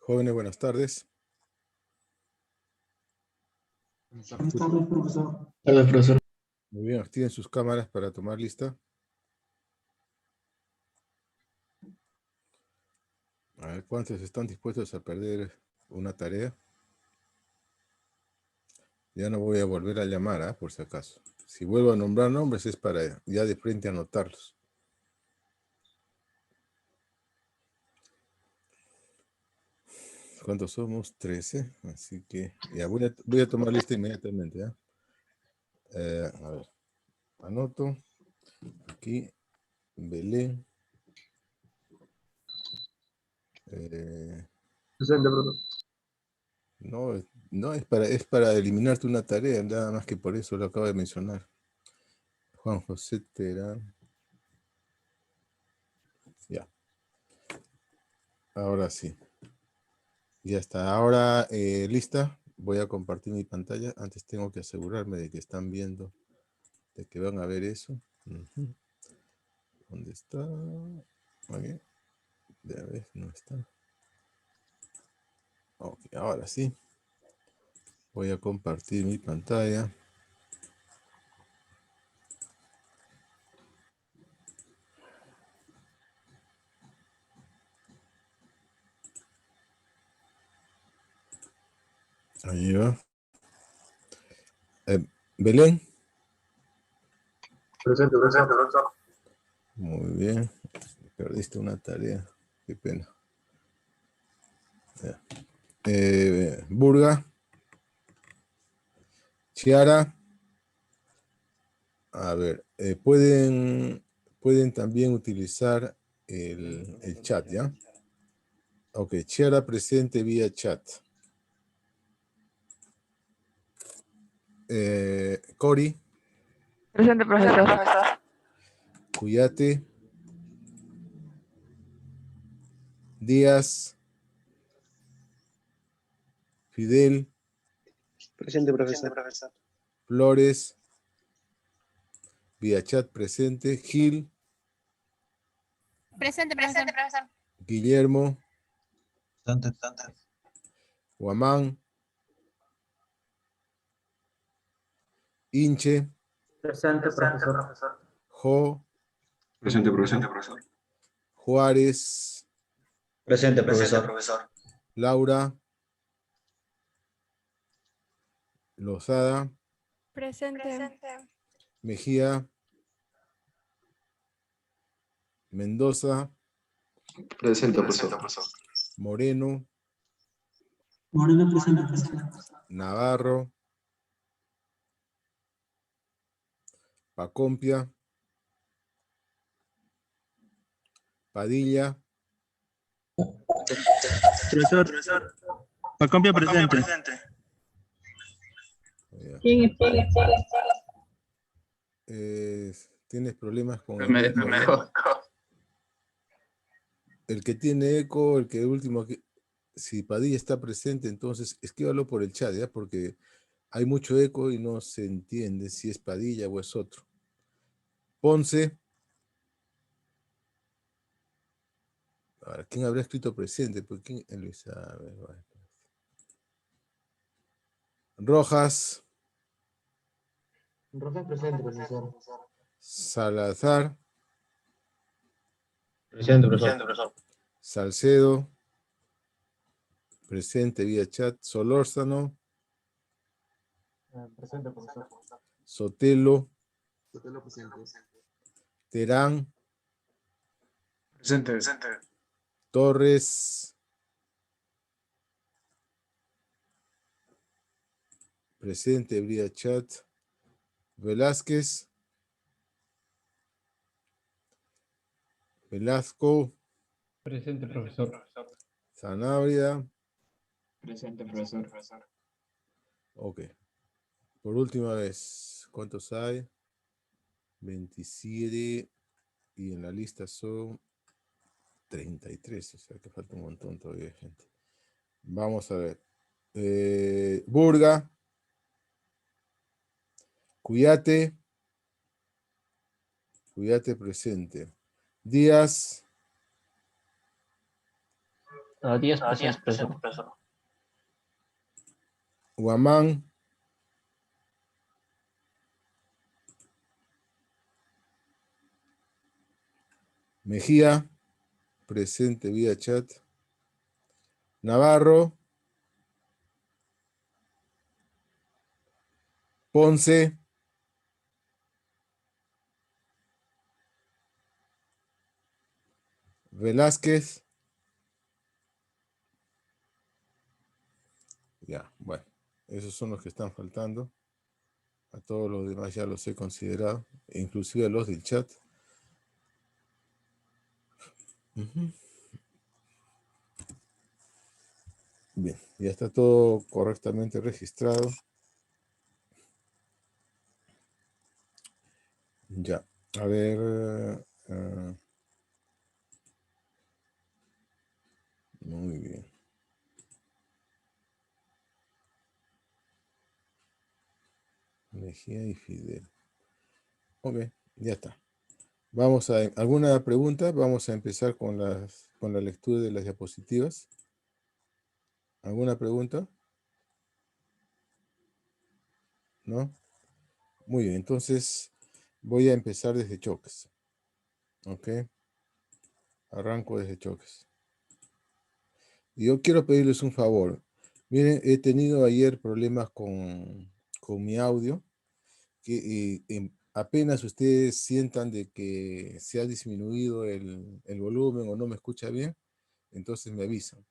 Jóvenes, buenas tardes. Buenas tardes, profesor. Hola, profesor. Muy bien, activen sus cámaras para tomar lista. A ver, ¿cuántos están dispuestos a perder una tarea? Ya no voy a volver a llamar, por si acaso. Si vuelvo a nombrar nombres es para ya de frente anotarlos. ¿Cuántos somos? 13. Así que ya voy a tomar lista inmediatamente. ¿Ya? A ver, anoto. Aquí, Belén. Presente, profesor. No, es para eliminarte una tarea, nada más que por eso lo acabo de mencionar. Juan José Terán. Ya. Ahora sí. Ya está. Ahora, lista. Voy a compartir mi pantalla. Antes tengo que asegurarme de que están viendo, de que van a ver eso. Ujú. ¿Dónde está? Ok. Ya ves, no está. Ok, ahora sí. Voy a compartir mi pantalla. Ahí va. Belén. Presente, profesor. Muy bien. Perdiste una tarea. Qué pena. Ya. Burga. Chiara. A ver, pueden también utilizar el chat, ¿ya? Ok, Chiara presente vía chat. Cori. Presente, profesor. Cuyate. Díaz. Fidel. Presente, profesor. Flores. Vía chat presente. Gil. Presente, profesor. Guillermo. Presente. Guamán. Inche. Presente, profesor. Jo. Presente, profesor. Juárez. Presente, profesor. Laura. Lozada. Presente. Mejía. Mendoza. Presente, profesor. Moreno. Moreno, presente, profesor. Navarro. Pacompia. Padilla. Profesor. Pacompia presente. Ya. ¿Quién es Tienes problemas con el Me eco, ¿no? dejó. El que tiene eco, el que último, si Padilla está presente, entonces escríbalo por el chat, ¿ya? Porque hay mucho eco y no se entiende si es Padilla o es otro. Ponce. Ahora, ¿quién habrá escrito presente? Pues, ¿quién? Luis, a ver, bueno. Rojas. Rojas presente, profesor. Salazar. Presente, profesor. Salcedo. Presente vía chat. Solórzano. Presente, profesor. Sotelo. Presente. Terán. Presente. Torres. Presente vía chat. Velázquez. Velasco. Presente, profesor. Sanabria. Presente, profesor. Ok. Por última vez, ¿cuántos hay? 27. Y en la lista son 33. O sea que falta un montón todavía de gente. Vamos a ver. Burga. Cuyate. Cuyate presente. Díaz. 10 presente, profesor. Guamán. Mejía, presente vía chat. Navarro. Ponce. Velázquez. Ya, bueno. Esos son los que están faltando. A todos los demás ya los he considerado. Inclusive a los del chat. Bien, ya está todo correctamente registrado. Ya, a ver. Muy bien. Mejía y Fidel. Ok, ya está. Vamos a, ¿alguna pregunta? Vamos a empezar con la lectura de las diapositivas. ¿Alguna pregunta? ¿No? Muy bien, entonces voy a empezar desde choques. ¿Ok? Arranco desde choques. Y yo quiero pedirles un favor. Miren, he tenido ayer problemas con mi audio. Apenas ustedes sientan de que se ha disminuido el volumen o no me escucha bien, entonces me avisan.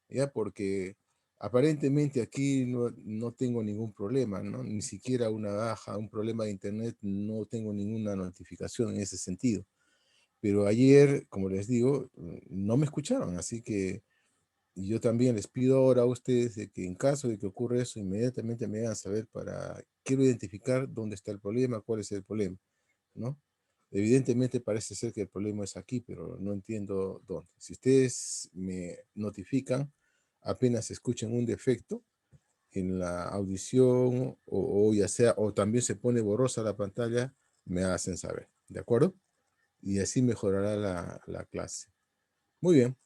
¿Ya? Porque aparentemente aquí no tengo ningún problema, ¿no? Ni siquiera una baja, un problema de internet, no tengo ninguna notificación en ese sentido. Pero ayer, como les digo, no me escucharon, así que yo también les pido ahora a ustedes de que en caso de que ocurra eso, inmediatamente me hagan saber quiero identificar dónde está el problema, cuál es el problema, ¿no? Evidentemente parece ser que el problema es aquí, pero no entiendo dónde. Si ustedes me notifican, apenas escuchen un defecto en la audición o ya sea, o también se pone borrosa la pantalla, me hacen saber, ¿de acuerdo? Y así mejorará la clase. Muy bien.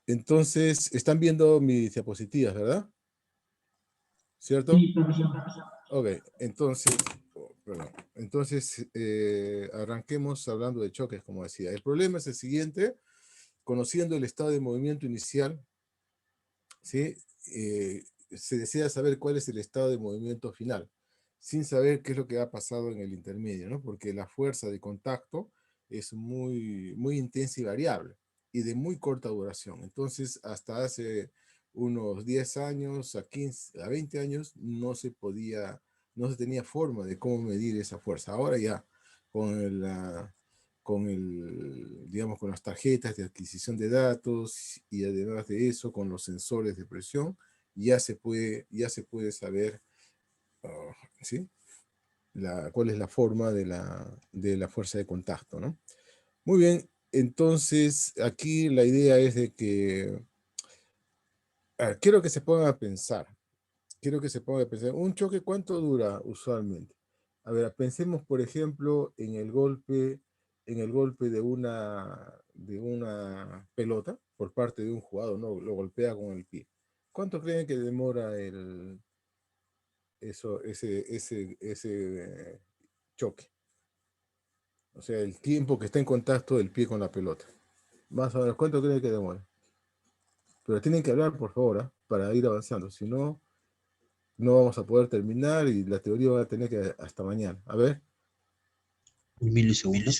Entonces, están viendo mis diapositivas, ¿verdad? ¿Cierto? Sí, profesor. Ok, entonces, perdón. Entonces, arranquemos hablando de choques, como decía. El problema es el siguiente: conociendo el estado de movimiento inicial, ¿sí? Se desea saber cuál es el estado de movimiento final, sin saber qué es lo que ha pasado en el intermedio, ¿no? Porque la fuerza de contacto es muy intensa y variable, y de muy corta duración. Entonces, hasta hace unos 10 años, a 15, a 20 años, no se tenía forma de cómo medir esa fuerza. Ahora ya, con digamos, con las tarjetas de adquisición de datos y además de eso, con los sensores de presión, ya se puede saber, ¿sí? Cuál es la forma de la fuerza de contacto, ¿no? Muy bien, entonces aquí la idea es de que, quiero que se pongan a pensar, ¿un choque cuánto dura usualmente? A ver, pensemos por ejemplo en el golpe de una pelota por parte de un jugador, ¿no? Lo golpea con el pie. ¿Cuánto creen que demora ese choque? O sea, el tiempo que está en contacto del pie con la pelota. Más o menos, ¿cuánto creen que demora? Pero tienen que hablar, por favor, para ir avanzando. Si no, no vamos a poder terminar y la teoría va a tener que hasta mañana. A ver, Un milisegundo.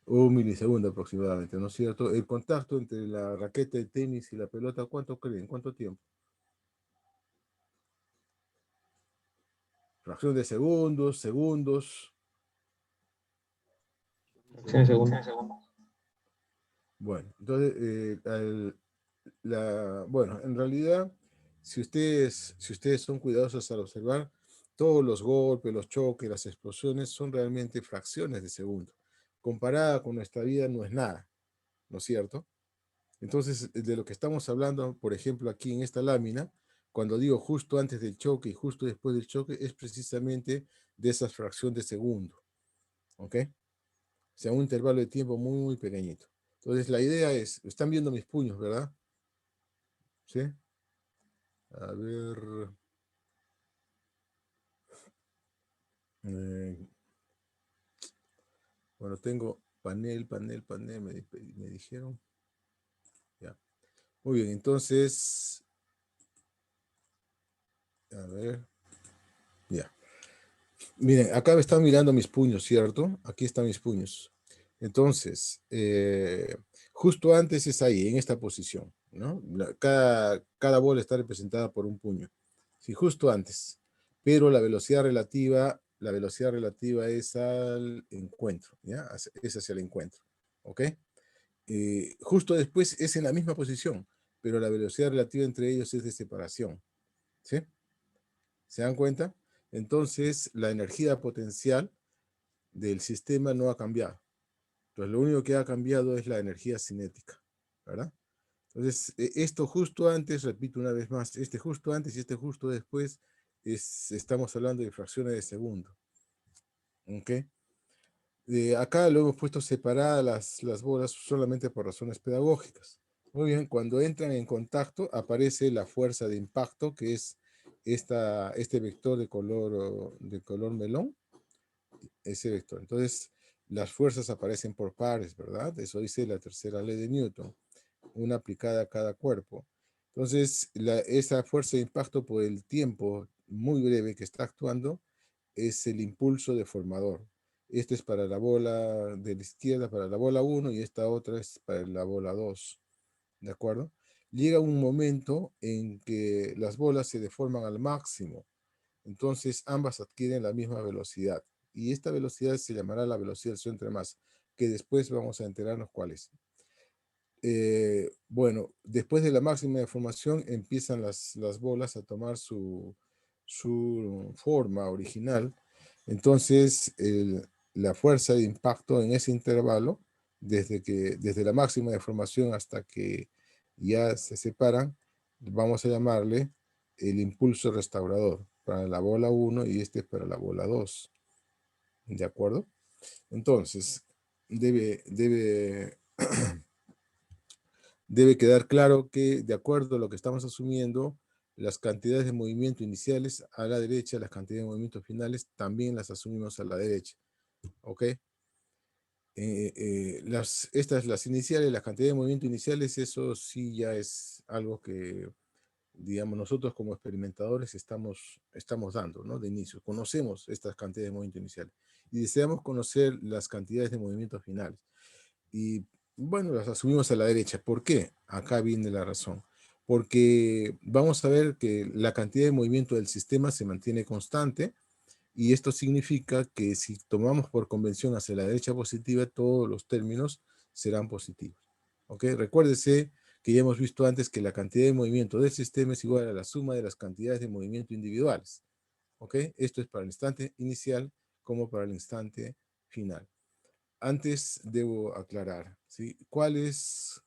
un milisegundo aproximadamente, ¿no es cierto? El contacto entre la raqueta de tenis y la pelota, ¿cuánto creen? ¿Cuánto tiempo? Fracción de segundos, segundos. Sí, segundo. Bueno, entonces, bueno, en realidad, si ustedes son cuidadosos al observar, todos los golpes, los choques, las explosiones son realmente fracciones de segundo. Comparada con nuestra vida no es nada, ¿no es cierto? Entonces, de lo que estamos hablando, por ejemplo, aquí en esta lámina, cuando digo justo antes del choque y justo después del choque, es precisamente de esa fracción de segundo, ¿ok? O sea, un intervalo de tiempo muy pequeñito. Entonces, la idea es, están viendo mis puños, ¿verdad? ¿Sí? A ver. Bueno, tengo panel, me dijeron. Ya. Muy bien, entonces, a ver. Ya. Miren, acá me están mirando mis puños, ¿cierto? Aquí están mis puños. Entonces, justo antes es ahí, en esta posición, ¿no? Cada bola está representada por un puño. Sí, justo antes. Pero la velocidad relativa es al encuentro, ¿ya? Es hacia el encuentro, ¿ok? Justo después es en la misma posición, pero la velocidad relativa entre ellos es de separación, ¿sí? ¿Se dan cuenta? Entonces, la energía potencial del sistema no ha cambiado. Entonces, lo único que ha cambiado es la energía cinética, ¿verdad? Entonces, esto justo antes, repito una vez más, este justo antes y este justo después, estamos hablando de fracciones de segundo. ¿Ok? Acá lo hemos puesto separadas las bolas solamente por razones pedagógicas. Muy bien, cuando entran en contacto aparece la fuerza de impacto, que es este vector de color melón, ese vector. Entonces, las fuerzas aparecen por pares, ¿verdad? Eso dice la tercera ley de Newton, una aplicada a cada cuerpo. Entonces, esa fuerza de impacto por el tiempo muy breve que está actuando es el impulso deformador. Este es para la bola de la izquierda, para la bola 1, y esta otra es para la bola 2. ¿De acuerdo? Llega un momento en que las bolas se deforman al máximo. Entonces, ambas adquieren la misma velocidad. Y esta velocidad se llamará la velocidad del centro de masa, que después vamos a enterarnos cuál es. Bueno, después de la máxima deformación empiezan las bolas a tomar su forma original. Entonces, la fuerza de impacto en ese intervalo, desde la máxima deformación hasta que ya se separan, vamos a llamarle el impulso restaurador para la bola 1 y este para la bola 2. ¿De acuerdo? Entonces, debe quedar claro que, de acuerdo a lo que estamos asumiendo, las cantidades de movimiento iniciales a la derecha, las cantidades de movimiento finales, también las asumimos a la derecha. ¿Ok? Las iniciales, las cantidades de movimiento iniciales, eso sí ya es algo que, digamos, nosotros como experimentadores estamos dando, ¿no? De inicio. Conocemos estas cantidades de movimiento iniciales y deseamos conocer las cantidades de movimiento finales. Y bueno, las asumimos a la derecha. ¿Por qué? Acá viene la razón. Porque vamos a ver que la cantidad de movimiento del sistema se mantiene constante y esto significa que si tomamos por convención hacia la derecha positiva, todos los términos serán positivos. ¿Ok? Recuérdese que ya hemos visto antes que la cantidad de movimiento del sistema es igual a la suma de las cantidades de movimiento individuales. ¿Ok? Esto es para el instante inicial como para el instante final. Antes debo aclarar, ¿sí? ¿Cuál es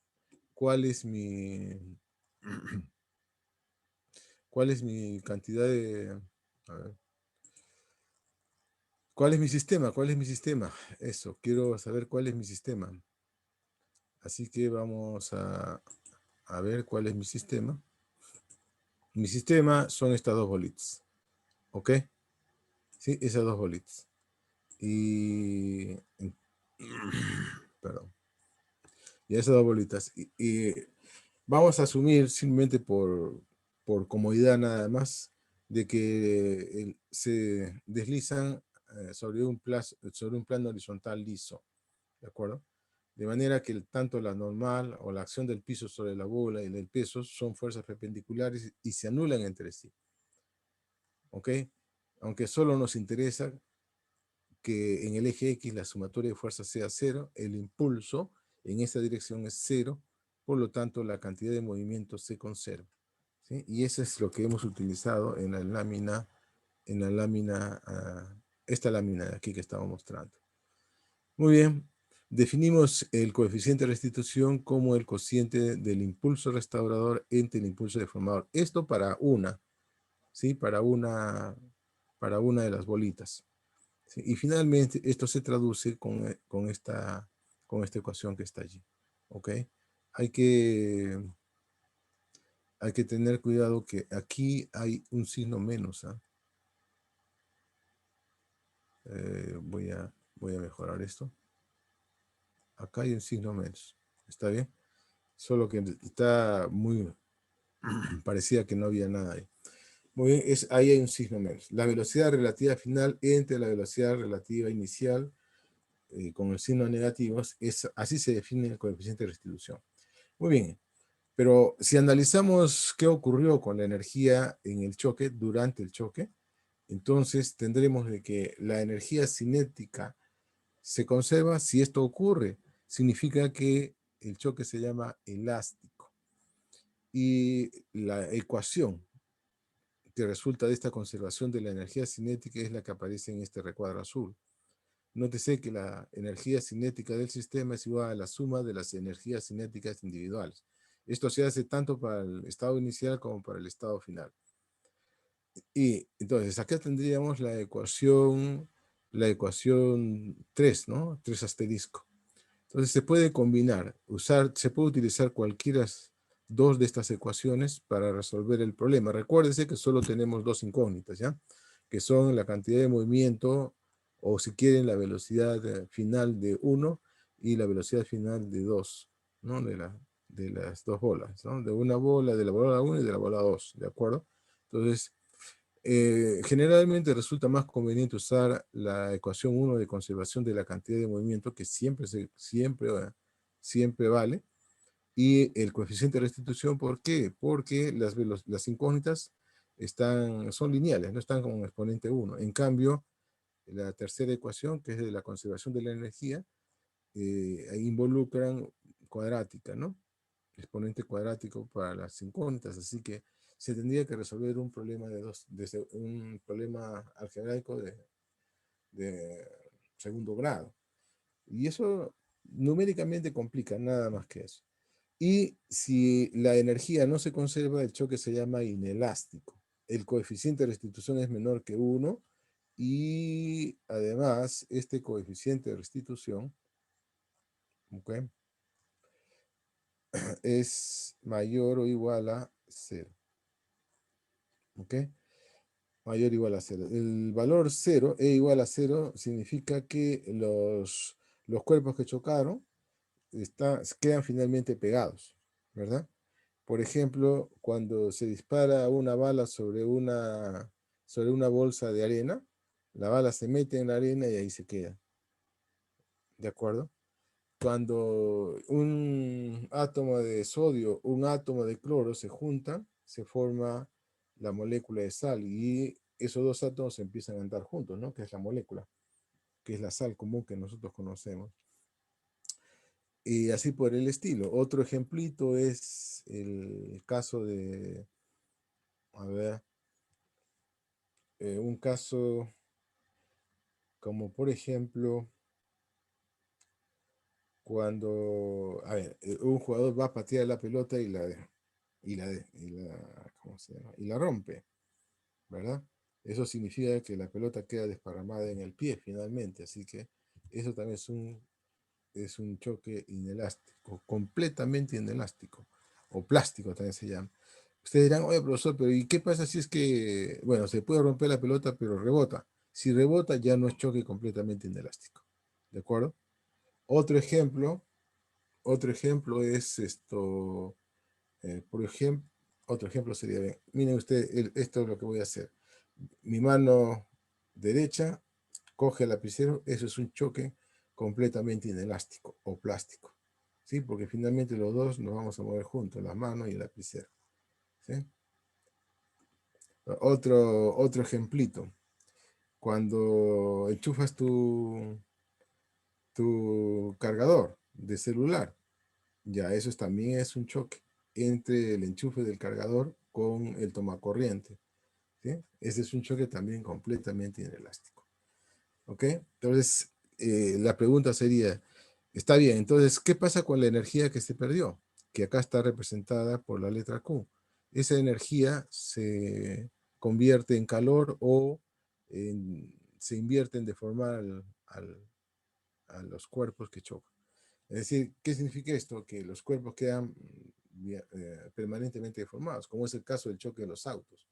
cuál es mi cantidad de, a ver, ¿cuál es mi sistema? ¿Cuál es mi sistema? Eso, quiero saber cuál es mi sistema. Así que vamos a ver cuál es mi sistema. Mi sistema son estas dos bolitas, ¿ok? Sí, esas dos bolitas. Y, perdón, y esas dos bolitas. Y vamos a asumir simplemente por comodidad nada más de que se deslizan sobre un plano horizontal liso, ¿de acuerdo? De manera que tanto la normal o la acción del piso sobre la bola y el peso son fuerzas perpendiculares y se anulan entre sí, ¿ok? Aunque solo nos interesa que en el eje X la sumatoria de fuerzas sea cero, el impulso en esa dirección es cero, por lo tanto la cantidad de movimiento se conserva, ¿sí? Y eso es lo que hemos utilizado en la lámina, esta lámina de aquí que estamos mostrando. Muy bien, definimos el coeficiente de restitución como el cociente del impulso restaurador entre el impulso deformador. Esto para una, ¿sí? Para una de las bolitas. ¿Sí? Y finalmente esto se traduce con esta ecuación que está allí. ¿Ok? Hay que hay que tener cuidado que aquí hay un signo menos. Voy a mejorar esto. Acá hay un signo menos. ¿Está bien? Solo que está muy parecía que no había nada ahí. Muy bien, ahí hay un signo menos. La velocidad relativa final entre la velocidad relativa inicial con el signo negativo, así se define el coeficiente de restitución. Muy bien, pero si analizamos qué ocurrió con la energía en el choque, durante el choque, entonces tendremos de que la energía cinética se conserva. Si esto ocurre, significa que el choque se llama elástico. Y la ecuación que resulta de esta conservación de la energía cinética es la que aparece en este recuadro azul. Nótese que la energía cinética del sistema es igual a la suma de las energías cinéticas individuales. Esto se hace tanto para el estado inicial como para el estado final. Y entonces acá tendríamos la ecuación 3, ¿no? 3 asterisco. Entonces se puede combinar, se puede utilizar cualquiera dos de estas ecuaciones para resolver el problema. Recuérdese que solo tenemos dos incógnitas, ¿ya? Que son la cantidad de movimiento, o si quieren la velocidad final de 1 y la velocidad final de 2, ¿no? De las dos bolas, ¿no? De una bola, de la bola 1 y de la bola 2, ¿de acuerdo? Entonces, generalmente resulta más conveniente usar la ecuación 1 de conservación de la cantidad de movimiento, que siempre vale, y el coeficiente de restitución. ¿Por qué? Porque las incógnitas son lineales, no están como un exponente 1. En cambio, la tercera ecuación, que es de la conservación de la energía, involucran cuadrática, ¿no? Exponente cuadrático para las incógnitas, así que se tendría que resolver un problema un problema algebraico de segundo grado. Y eso numéricamente complica, nada más que eso. Y si la energía no se conserva, el choque se llama inelástico. El coeficiente de restitución es menor que 1 y además este coeficiente de restitución, ¿ok?, es mayor o igual a 0. ¿Ok? Mayor o igual a 0. El valor 0, E igual a 0, significa que los cuerpos que chocaron quedan finalmente pegados, ¿verdad? Por ejemplo, cuando se dispara una bala sobre una bolsa de arena, la bala se mete en la arena y ahí se queda. ¿De acuerdo? Cuando un átomo de sodio, un átomo de cloro se juntan, se forma la molécula de sal y esos dos átomos empiezan a andar juntos, ¿no? Que es la molécula, que es la sal común que nosotros conocemos. Y así por el estilo. Otro ejemplito es el caso de, a ver, un caso como por ejemplo, cuando, a ver, un jugador va a patear la pelota ¿cómo se llama? Y la rompe, ¿verdad? Eso significa que la pelota queda desparramada en el pie finalmente, así que eso también es un choque inelástico, completamente inelástico, o plástico también se llama. Ustedes dirán, oye, profesor, pero ¿y qué pasa si es que, bueno, se puede romper la pelota, pero rebota? Si rebota, ya no es choque completamente inelástico, ¿de acuerdo? Otro ejemplo es esto, por ejemplo, otro ejemplo sería, bien, miren ustedes, esto es lo que voy a hacer. Mi mano derecha coge el lapicero, eso es un choque completamente inelástico o plástico, ¿sí? Porque finalmente los dos nos vamos a mover juntos, las manos y el lapicero, ¿sí? Otro ejemplito, cuando enchufas tu cargador de celular, ya eso también es un choque entre el enchufe del cargador con el tomacorriente, ¿sí? Ese es un choque también completamente inelástico. ¿Ok? Entonces, la pregunta sería, está bien, entonces, ¿qué pasa con la energía que se perdió? Que acá está representada por la letra Q. Esa energía se convierte en calor o se invierte en deformar a los cuerpos que chocan. Es decir, ¿qué significa esto? Que los cuerpos quedan permanentemente deformados, como es el caso del choque de los autos,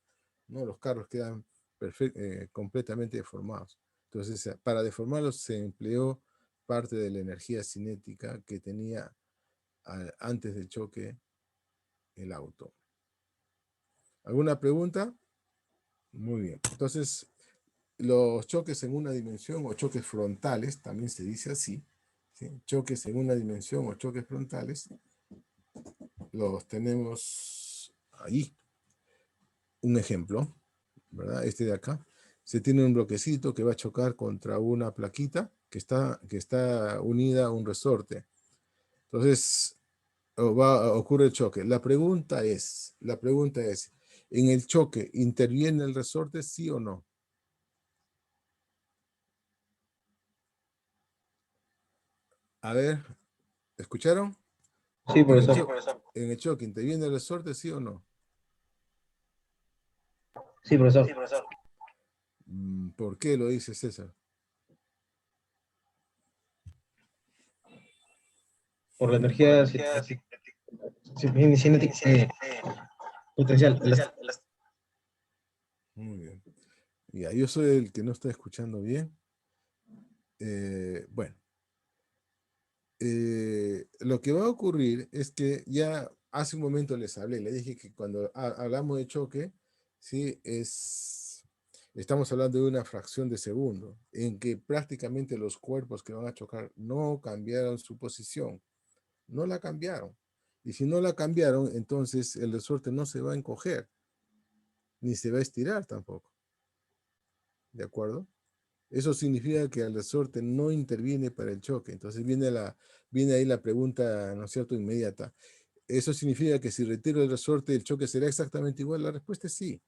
¿no? Los carros quedan completamente deformados. Entonces, para deformarlos se empleó parte de la energía cinética que tenía antes del choque el auto. ¿Alguna pregunta? Muy bien. Entonces, los choques en una dimensión o choques frontales, también se dice así, ¿sí? Choques en una dimensión o choques frontales, los tenemos ahí. Un ejemplo, ¿verdad? Este de acá. Se tiene un bloquecito que va a chocar contra una plaquita que está unida a un resorte. Entonces, ocurre el choque. La pregunta es, ¿en el choque interviene el resorte, sí o no? A ver, ¿escucharon? Sí, En el profesor. en el choque, ¿interviene el resorte, sí o no? Sí, profesor. ¿Por qué lo dice César? Por la energía cinética potencial. Muy bien. Ya, yo soy el que no está escuchando bien. Bueno, lo que va a ocurrir es que ya hace un momento les hablé, le dije que cuando hablamos de choque, ¿sí? Estamos hablando de una fracción de segundo, en que prácticamente los cuerpos que van a chocar no cambiaron su posición, no la cambiaron. Y si no la cambiaron, entonces el resorte no se va a encoger, ni se va a estirar tampoco. ¿De acuerdo? Eso significa que el resorte no interviene para el choque. Entonces viene ahí la pregunta, ¿no es cierto?, inmediata. ¿Eso significa que si retiro el resorte, el choque será exactamente igual? La respuesta es sí.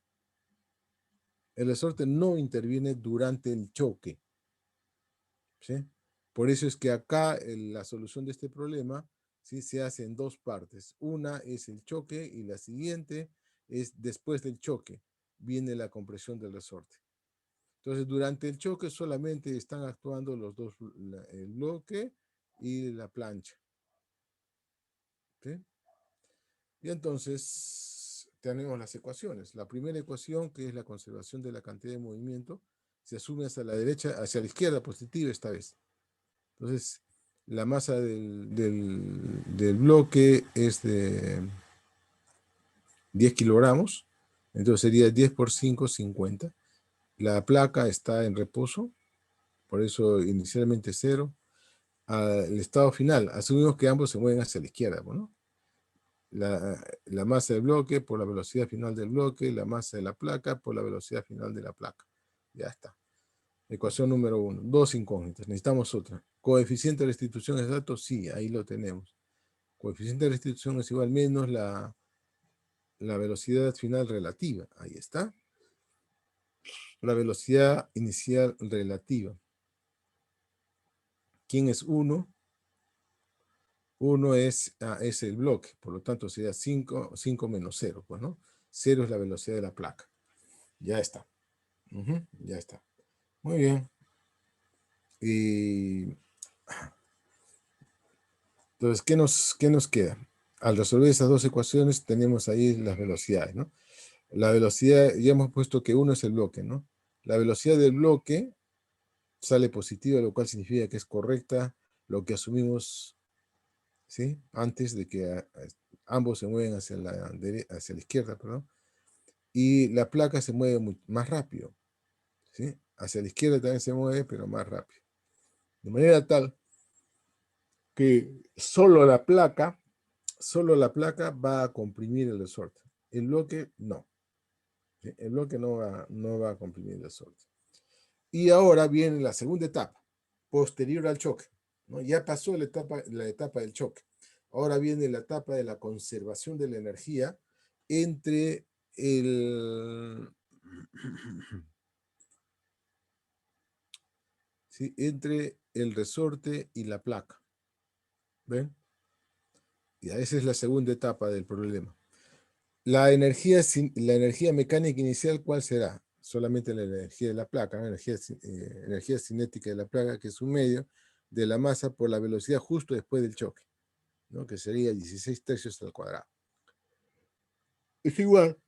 El resorte no interviene durante el choque, ¿sí? Por eso es que acá la solución de este problema, ¿sí?, se hace en dos partes. Una es el choque y la siguiente es después del choque. Viene la compresión del resorte. Entonces, durante el choque solamente están actuando los dos, el bloque y la plancha, ¿sí? Y entonces tenemos las ecuaciones. La primera ecuación, que es la conservación de la cantidad de movimiento, se asume hacia la derecha, hacia la izquierda, positiva esta vez. Entonces, la masa del bloque es de 10 kilogramos, entonces sería 10 por 5, 50. La placa está en reposo, por eso inicialmente 0. Al estado final, asumimos que ambos se mueven hacia la izquierda, ¿no? La masa del bloque por la velocidad final del bloque, la masa de la placa por la velocidad final de la placa. Ya está. Ecuación número 1. Dos incógnitas. Necesitamos otra. ¿Coeficiente de restitución exacto? Sí, ahí lo tenemos. Coeficiente de restitución es igual menos la velocidad final relativa. Ahí está. La velocidad inicial relativa. ¿Quién es 1? 1 es el bloque, por lo tanto sería 5 menos 0, pues, ¿no? 0 es la velocidad de la placa. Ya está. Ya está. Muy bien. Y entonces, ¿qué nos queda? Al resolver esas dos ecuaciones tenemos ahí las velocidades, ¿no? La velocidad, ya hemos puesto que 1 es el bloque, ¿no? La velocidad del bloque sale positiva, lo cual significa que es correcta lo que asumimos, ¿sí?, antes de que ambos se mueven hacia la izquierda, perdón. Y la placa se mueve más rápido, ¿sí? Hacia la izquierda también se mueve, pero más rápido. De manera tal que solo la placa va a comprimir el resorte. El bloque no. ¿Sí? El bloque no va a comprimir el resorte. Y ahora viene la segunda etapa, posterior al choque, ¿no? Ya pasó la etapa del choque. Ahora viene la etapa de la conservación de la energía entre ¿sí?, entre el resorte y la placa. ¿Ven? Ya, esa es la segunda etapa del problema. La energía mecánica inicial, ¿cuál será? Solamente la energía de la placa, ¿no? Energía cinética de la placa, que es un medio de la masa por la velocidad justo después del choque, ¿no? Que sería 16 tercios al cuadrado. es igual,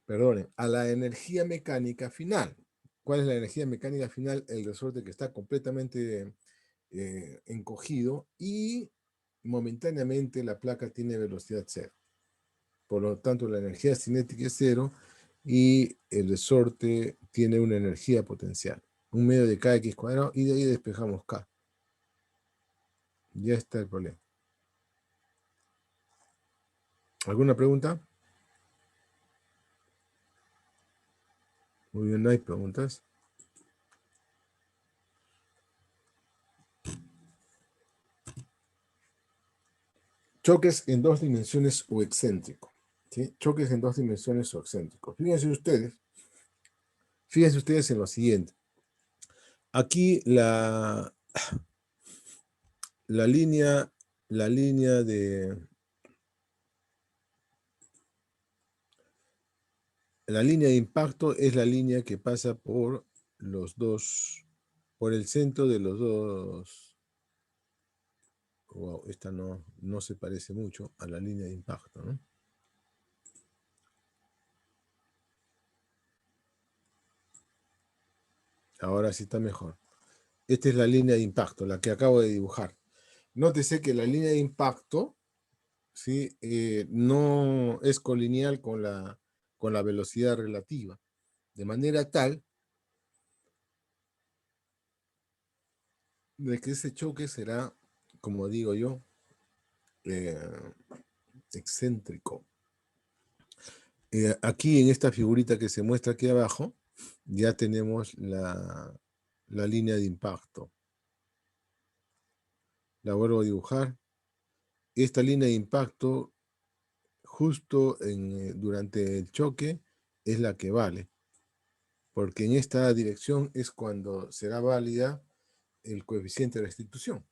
perdonen, a la energía mecánica final. ¿Cuál es la energía mecánica final? El resorte que está completamente encogido y momentáneamente la placa tiene velocidad cero. Por lo tanto, la energía cinética es cero y el resorte tiene una energía potencial. Un medio de kx cuadrado y de ahí despejamos k. Ya está el problema. ¿Alguna pregunta? Muy bien, no hay preguntas. Choques en dos dimensiones o excéntrico. ¿Sí? Choques en dos dimensiones o excéntrico. Fíjense ustedes en lo siguiente. Aquí la línea de impacto es la línea que pasa por por el centro de los dos. Wow, esta no se parece mucho a la línea de impacto, ¿no? Ahora sí está mejor. Esta es la línea de impacto, la que acabo de dibujar. Nótese que la línea de impacto, ¿sí? No es colineal con la velocidad relativa, de manera tal de que ese choque será, como digo yo, excéntrico. Aquí en esta figurita que se muestra aquí abajo, ya tenemos la línea de impacto. La vuelvo a dibujar. Esta línea de impacto, justo durante el choque, es la que vale. Porque en esta dirección es cuando será válida el coeficiente de restitución,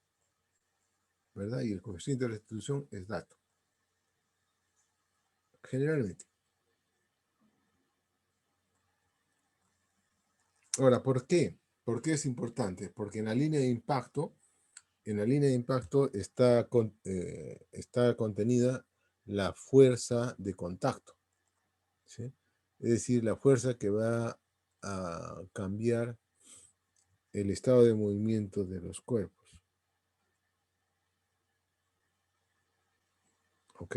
¿verdad? Y el coeficiente de restitución es dato. Generalmente. Ahora, ¿por qué? ¿Por qué es importante? Porque en la línea de impacto está contenida la fuerza de contacto, ¿sí? Es decir, la fuerza que va a cambiar el estado de movimiento de los cuerpos. ¿Ok?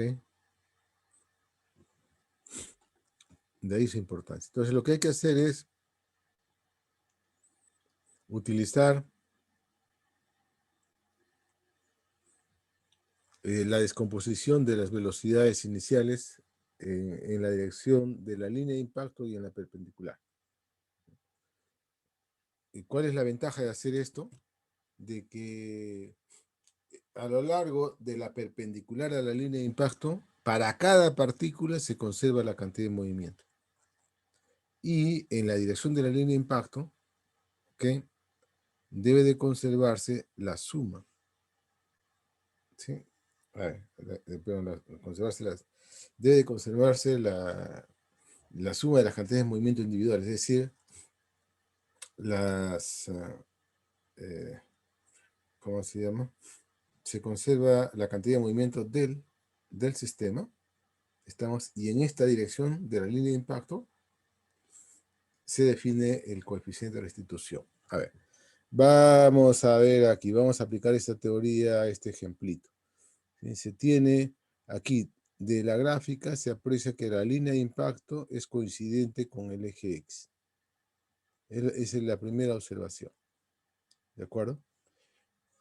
De ahí su importancia. Entonces, lo que hay que hacer es utilizar la descomposición de las velocidades iniciales en la dirección de la línea de impacto y en la perpendicular. ¿Y cuál es la ventaja de hacer esto? De que a lo largo de la perpendicular a la línea de impacto, para cada partícula se conserva la cantidad de movimiento. Y en la dirección de la línea de impacto, ¿okay? Debe de conservarse la suma. ¿Sí? Debe de conservarse la suma de las cantidades de movimiento individuales, es decir, ¿cómo se llama? Se conserva la cantidad de movimiento del sistema. Y en esta dirección de la línea de impacto se define el coeficiente de restitución. A ver, vamos a ver aquí, vamos a aplicar esta teoría a este ejemplito. Se tiene aquí, de la gráfica se aprecia que la línea de impacto es coincidente con el eje X. Esa es la primera observación. ¿De acuerdo?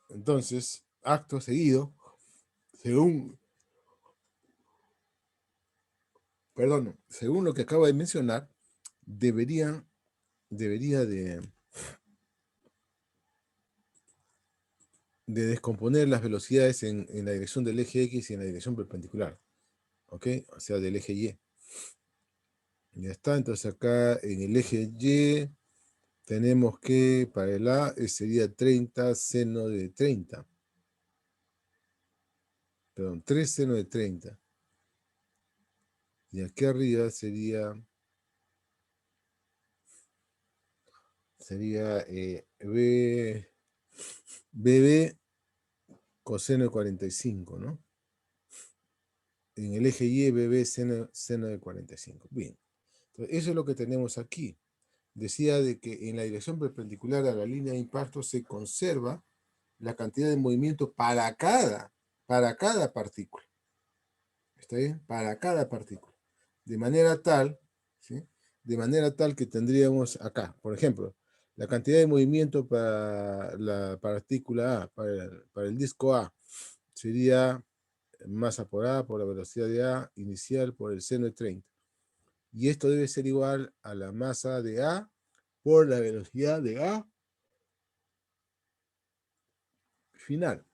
Entonces, acto seguido, según lo que acabo de mencionar, debería de descomponer las velocidades en la dirección del eje X y en la dirección perpendicular. ¿Ok? O sea, del eje Y. Ya está, entonces acá en el eje Y tenemos que para el A sería 30 seno de 30. Perdón, 3 seno de 30. Y aquí arriba sería BB coseno de 45, ¿no? en el eje Y, BB, seno de 45. Bien. Entonces, eso es lo que tenemos aquí. Decía de que en la dirección perpendicular a la línea de impacto se conserva la cantidad de movimiento para cada partícula. ¿Está bien? Para cada partícula. De manera tal, ¿sí? De manera tal que tendríamos acá, por ejemplo, la cantidad de movimiento para la partícula A, para el disco A, sería masa por A, por la velocidad de A inicial, por el seno de 30. Y esto debe ser igual a la masa de A por la velocidad de A final,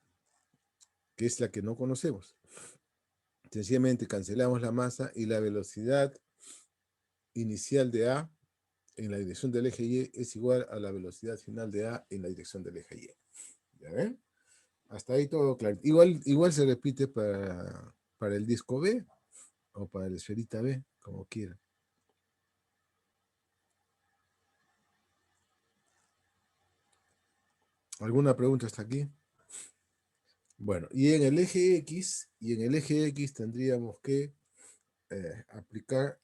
que es la que no conocemos. Sencillamente cancelamos la masa y la velocidad inicial de A en la dirección del eje Y es igual a la velocidad final de A en la dirección del eje Y. ¿Ya ven? Hasta ahí todo claro. Igual se repite para el disco B o para la esferita B, como quieran. ¿Alguna pregunta hasta aquí? Bueno, y en el eje X tendríamos que aplicar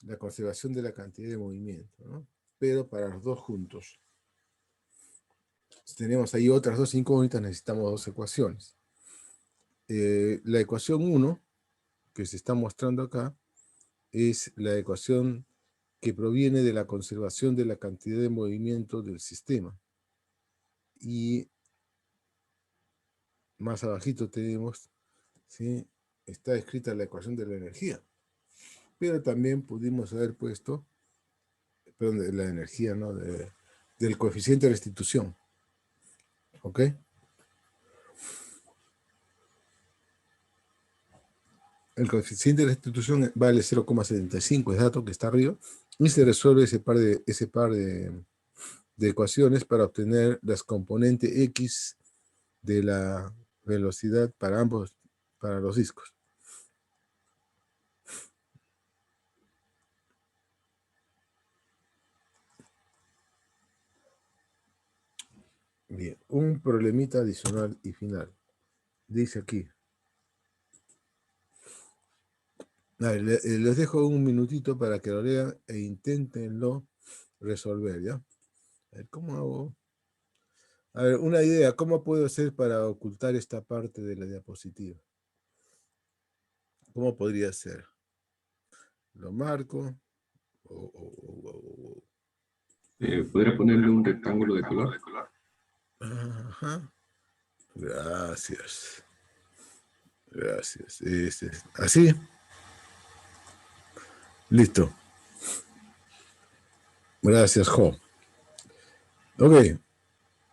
la conservación de la cantidad de movimiento, ¿no? Pero para los dos juntos. Si tenemos ahí otras dos incógnitas, necesitamos dos ecuaciones. La ecuación 1, que se está mostrando acá, es la ecuación que proviene de la conservación de la cantidad de movimiento del sistema. Y más abajito tenemos, ¿sí? Está escrita la ecuación de la energía. Pero también pudimos haber puesto, perdón, de la energía, ¿no? Del coeficiente de restitución. ¿Ok? El coeficiente de restitución vale 0,75, es dato que está arriba, y se resuelve ese par de ecuaciones para obtener las componentes X de la velocidad para los discos. Bien, un problemita adicional y final. Dice aquí. Les dejo un minutito para que lo lean e inténtenlo resolver, ¿ya? A ver, ¿cómo hago? A ver, una idea, ¿cómo puedo hacer para ocultar esta parte de la diapositiva? ¿Cómo podría ser? Lo marco. ¿Podría ponerle un rectángulo de color? Ajá. Gracias. Gracias. Así. Listo. Gracias, Jo. Ok.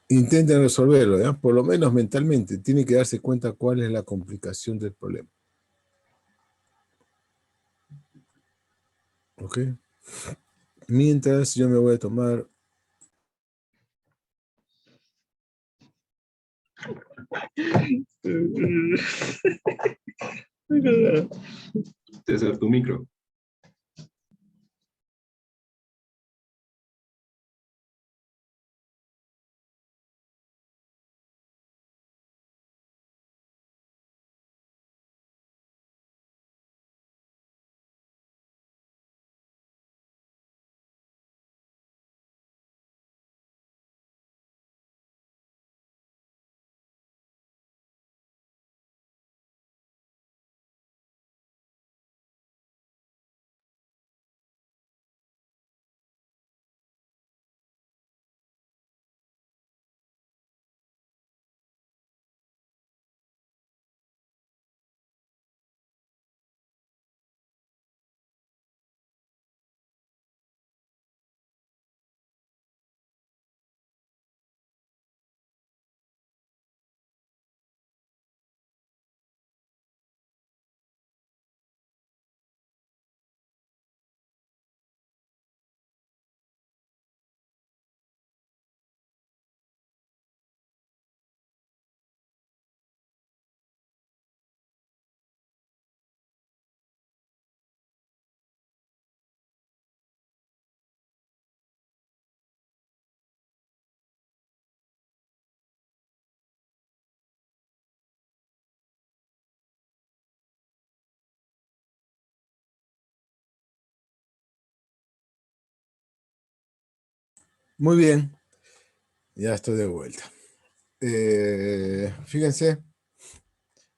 Intenten resolverlo, ¿ya? Por lo menos mentalmente. Tienen que darse cuenta cuál es la complicación del problema. Ok. Mientras yo me voy a tomar... César, tu micro. Muy bien, ya estoy de vuelta. Fíjense,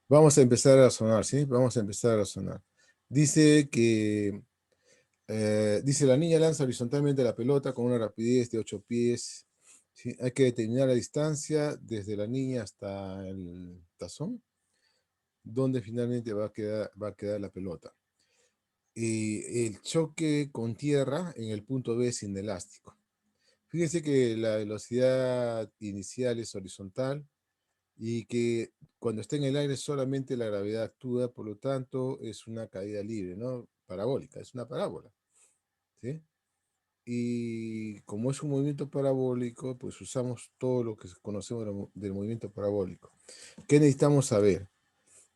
vamos a empezar a razonar, ¿sí? Vamos a empezar a razonar. Dice que, dice la niña lanza horizontalmente la pelota con una rapidez de 8 pies. ¿Sí? Hay que determinar la distancia desde la niña hasta el tazón, donde finalmente va a quedar la pelota. Y el choque con tierra en el punto B es inelástico. Fíjense que la velocidad inicial es horizontal y que cuando está en el aire solamente la gravedad actúa, por lo tanto es una caída libre, ¿no? Parabólica, es una parábola, ¿sí? Y como es un movimiento parabólico, pues usamos todo lo que conocemos del movimiento parabólico. ¿Qué necesitamos saber?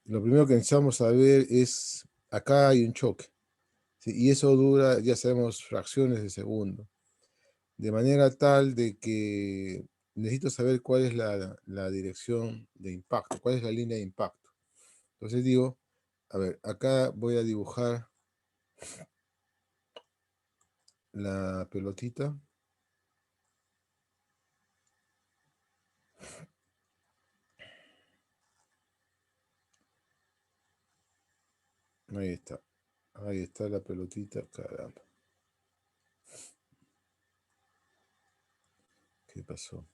Lo primero que necesitamos saber es, acá hay un choque, ¿sí? Y eso dura, ya sabemos, fracciones de segundo. De manera tal de que necesito saber cuál es la dirección de impacto, cuál es la línea de impacto. Entonces digo, a ver, acá voy a dibujar la pelotita. Ahí está la pelotita, caramba. ¿Qué pasó?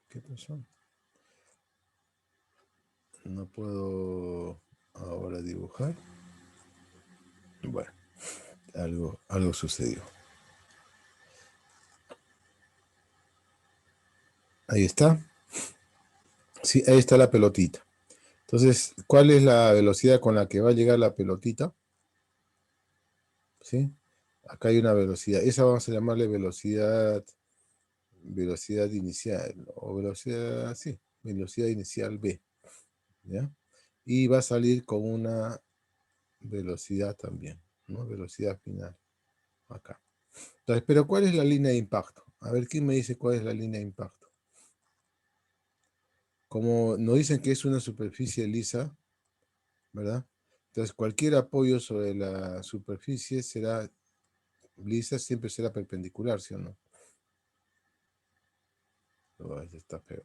¿Qué pasó? No puedo ahora dibujar. Bueno, algo sucedió. Ahí está. Sí, ahí está la pelotita. Entonces, ¿cuál es la velocidad con la que va a llegar la pelotita? ¿Sí? Acá hay una velocidad. Esa vamos a llamarle velocidad inicial. O velocidad, sí, velocidad inicial B. ¿Ya? Y va a salir con una velocidad también, ¿no? Velocidad final. Acá. Entonces, pero ¿cuál es la línea de impacto? A ver, ¿quién me dice cuál es la línea de impacto? Como nos dicen que es una superficie lisa, ¿verdad? Entonces, cualquier apoyo sobre la superficie será lisa, siempre será perpendicular, ¿sí o no? Oh, esto está feo.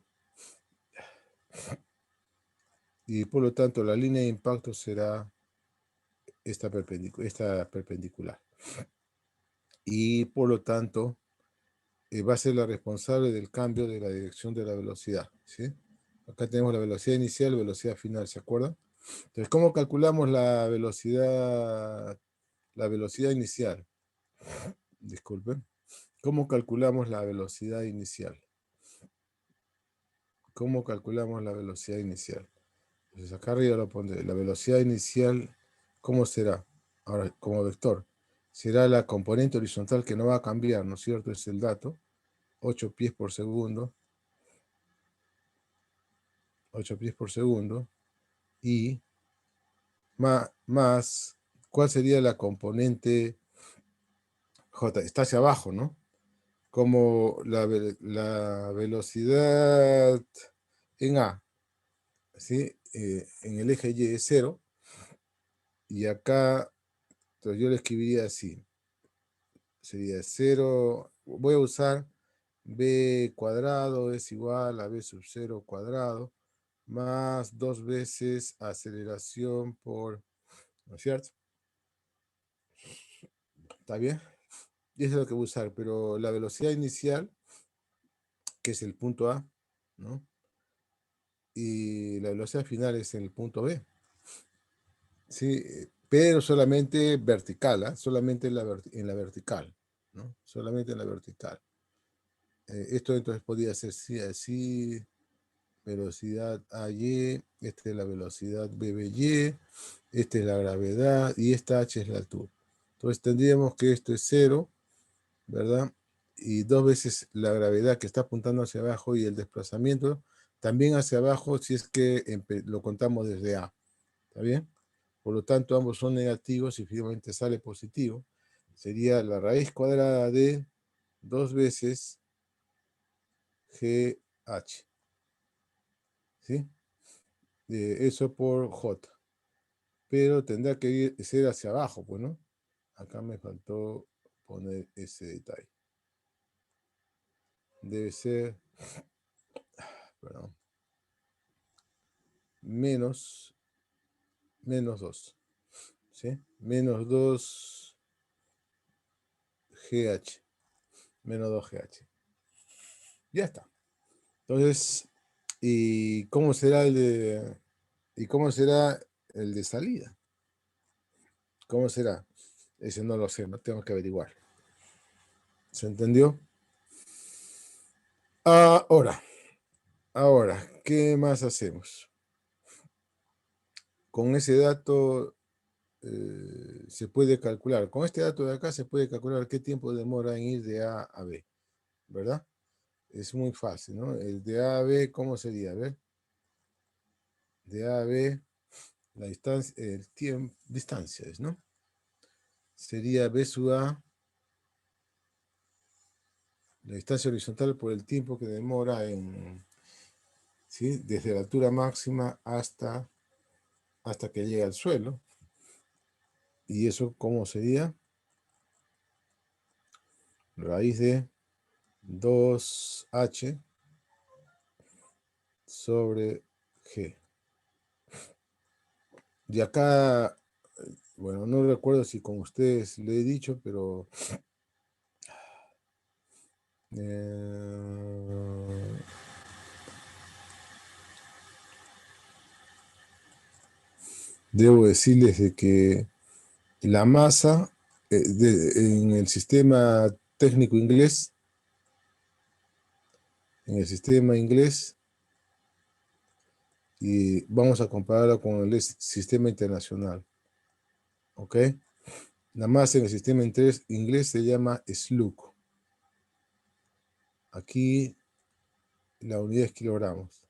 Y por lo tanto, la línea de impacto será esta perpendicular. Y por lo tanto, va a ser la responsable del cambio de la dirección de la velocidad, ¿sí? Acá tenemos la velocidad inicial, velocidad final, ¿se acuerdan? Entonces, ¿cómo calculamos la velocidad inicial? Disculpen. ¿Cómo calculamos la velocidad inicial? ¿Cómo calculamos la velocidad inicial? Entonces, acá arriba lo pondré. La velocidad inicial, ¿cómo será? Ahora, como vector. Será la componente horizontal que no va a cambiar, ¿no es cierto? Es el dato. 8 pies por segundo. 8 pies por segundo. Y más, ¿cuál sería la componente J? Está hacia abajo, ¿no? Como la velocidad en A, ¿sí? En el eje Y es 0. Y acá, entonces yo le escribiría así. Sería 0. Voy a usar B cuadrado es igual a B sub 0 cuadrado más 2 veces aceleración por, ¿no es cierto? ¿Está bien? Y eso es lo que voy a usar, pero la velocidad inicial, que es el punto A, ¿no? Y la velocidad final es el punto B. Sí, pero solamente vertical, ¿ah? Solamente en la vertical, ¿no? Solamente en la vertical. Esto entonces podría ser así, velocidad AY, esta es la velocidad BBY, esta es la gravedad y esta H es la altura. Entonces tendríamos que esto es 0, ¿verdad? Y 2 veces la gravedad que está apuntando hacia abajo y el desplazamiento también hacia abajo si es que lo contamos desde A. ¿Está bien? Por lo tanto, ambos son negativos y finalmente sale positivo. Sería la raíz cuadrada de 2 veces GH. ¿Sí? Eso por J. pero tendrá que ser hacia abajo, pues, ¿no? Acá me faltó poner ese detalle. Debe ser, perdón, menos 2, ¿sí? Menos 2 GH, menos 2 GH. Ya está. Entonces, ¿y cómo será el de salida? ¿Cómo será? Ese no lo sé, no tengo que averiguar. ¿Se entendió? Ahora, ¿qué más hacemos? Con ese dato se puede calcular, con este dato de acá se puede calcular qué tiempo demora en ir de A a B, ¿verdad? Es muy fácil, ¿no? El de A a B, ¿cómo sería? A ver. De A a B, la distancia, el tiempo, distancias, ¿no? Sería B sub A, la distancia horizontal por el tiempo que demora ¿sí? Desde la altura máxima hasta que llegue al suelo. ¿Y eso cómo sería? Raíz de 2H sobre G. Y acá, bueno, no recuerdo si con ustedes le he dicho, pero debo decirles de que la masa en el sistema técnico inglés, y vamos a compararlo con el sistema internacional, ¿ok? La masa en el sistema inglés se llama slug. Aquí la unidad es kilogramos.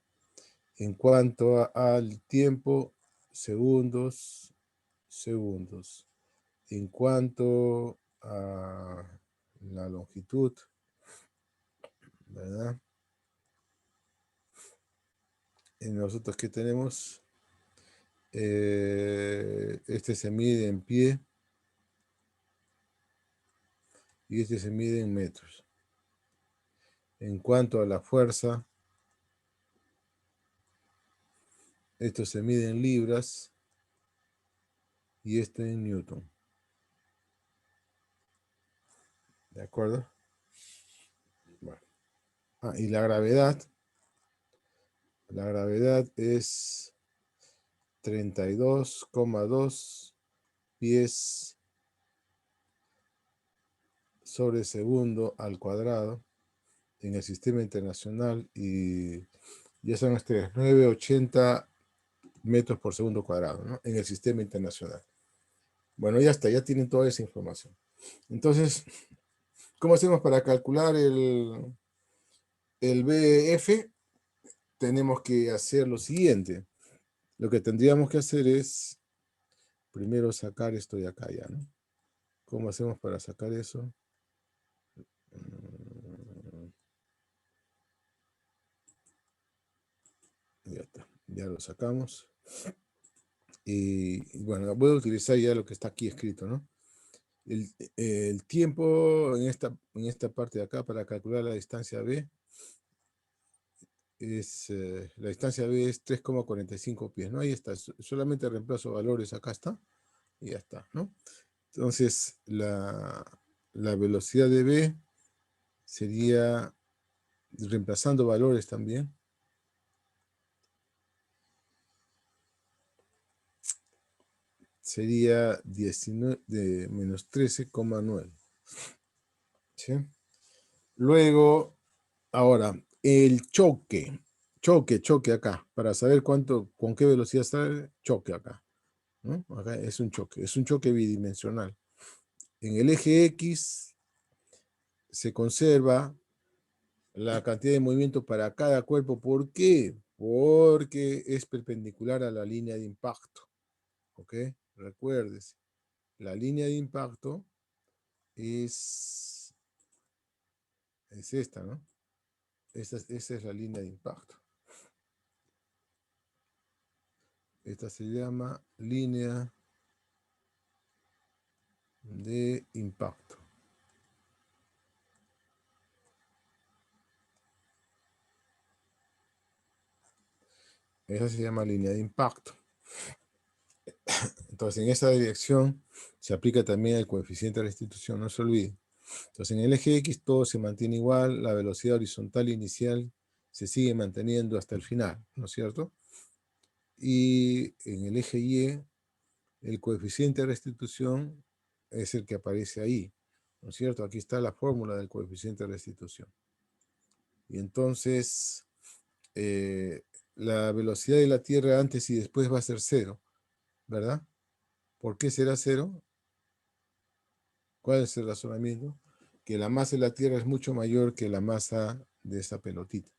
En cuanto al tiempo, segundos. En cuanto a la longitud, ¿verdad? En nosotros, ¿qué tenemos? Este se mide en pie y este se mide en metros. En cuanto a la fuerza, esto se mide en libras y esto en newton. ¿De acuerdo? Bueno. Y la gravedad es 32,2 pies sobre segundo al cuadrado en el sistema internacional, y ya son 980 metros por segundo cuadrado, ¿no? En el sistema internacional. Bueno, ya está, ya tienen toda esa información. Entonces, ¿cómo hacemos para calcular el BF? Tenemos que hacer lo siguiente. Lo que tendríamos que hacer es primero sacar esto de acá ya, ¿no? ¿Cómo hacemos para sacar eso? Ya está, ya lo sacamos. Y bueno, voy a utilizar ya lo que está aquí escrito, ¿no? El tiempo en esta parte de acá para calcular la distancia B la distancia B es 3,45 pies, ¿no? Ahí está, solamente reemplazo valores, acá está, y ya está, ¿no? Entonces, la velocidad de B sería, reemplazando valores también, sería 19 de menos 13,9. ¿Sí? Luego, ahora, el choque acá, para saber con qué velocidad sale, choque acá, ¿no? Acá es un choque bidimensional. En el eje X se conserva la cantidad de movimiento para cada cuerpo. ¿Por qué? Porque es perpendicular a la línea de impacto. ¿Ok? Recuérdese, la línea de impacto es esta, ¿no? Esa es la línea de impacto. Esta se llama línea de impacto. Esa se llama línea de impacto. Entonces, en esa dirección se aplica también el coeficiente de restitución, no se olvide. Entonces, en el eje X todo se mantiene igual, la velocidad horizontal inicial se sigue manteniendo hasta el final, ¿no es cierto? Y en el eje Y, el coeficiente de restitución es el que aparece ahí, ¿no es cierto? Aquí está la fórmula del coeficiente de restitución. Y entonces, la velocidad de la Tierra antes y después va a ser 0, ¿verdad? ¿Por qué será 0? ¿Cuál es el razonamiento? Que la masa de la Tierra es mucho mayor que la masa de esa pelotita.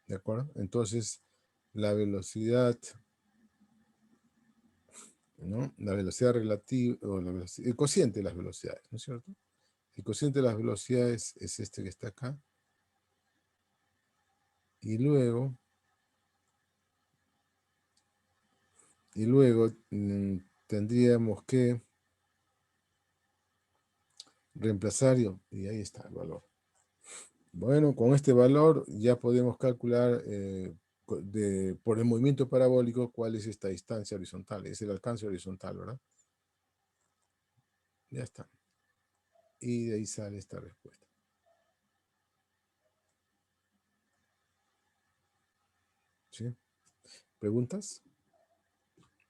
¿De acuerdo? Entonces, la velocidad, ¿no? La velocidad relativa, o el cociente de las velocidades, ¿no es cierto? El cociente de las velocidades es este que está acá. Y luego tendríamos que reemplazar, y ahí está el valor. Bueno, con este valor ya podemos calcular por el movimiento parabólico cuál es esta distancia horizontal, es el alcance horizontal, ¿verdad? Ya está. Y de ahí sale esta respuesta. ¿Sí? ¿Preguntas?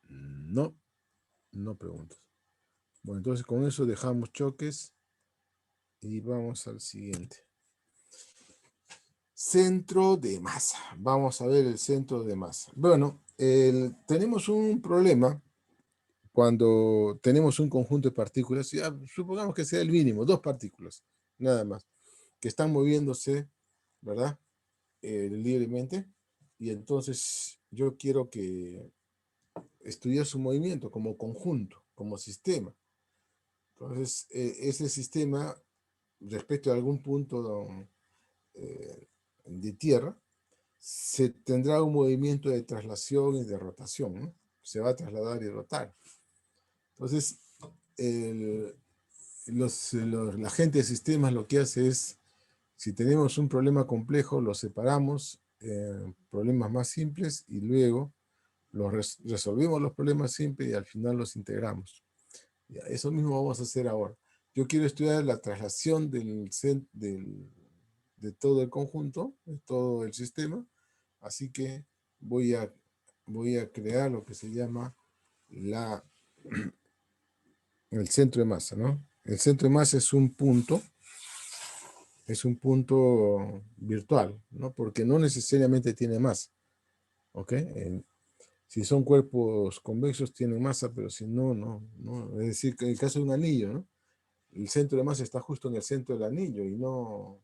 No, no preguntas. Bueno, entonces con eso dejamos choques y vamos al siguiente. Centro de masa. Vamos a ver el centro de masa. Bueno, tenemos un problema cuando tenemos un conjunto de partículas, ya supongamos que sea el mínimo, 2 partículas, nada más, que están moviéndose, ¿verdad? Libremente, y entonces yo quiero que estudiar su movimiento como conjunto, como sistema. Entonces, ese sistema, respecto a algún punto de tierra, se tendrá un movimiento de traslación y de rotación, ¿no? Se va a trasladar y rotar. Entonces, la gente de sistemas lo que hace es, si tenemos un problema complejo, lo separamos en problemas más simples y luego resolvemos los problemas simples y al final los integramos. Ya, eso mismo vamos a hacer ahora. Yo quiero estudiar la traslación de todo el conjunto, de todo el sistema, así que voy a crear lo que se llama el centro de masa, ¿no? El centro de masa es un punto virtual, ¿no? Porque no necesariamente tiene masa, ¿ok? Si son cuerpos convexos tienen masa, pero si no, no. Es decir, que en el caso de un anillo, ¿no? El centro de masa está justo en el centro del anillo y no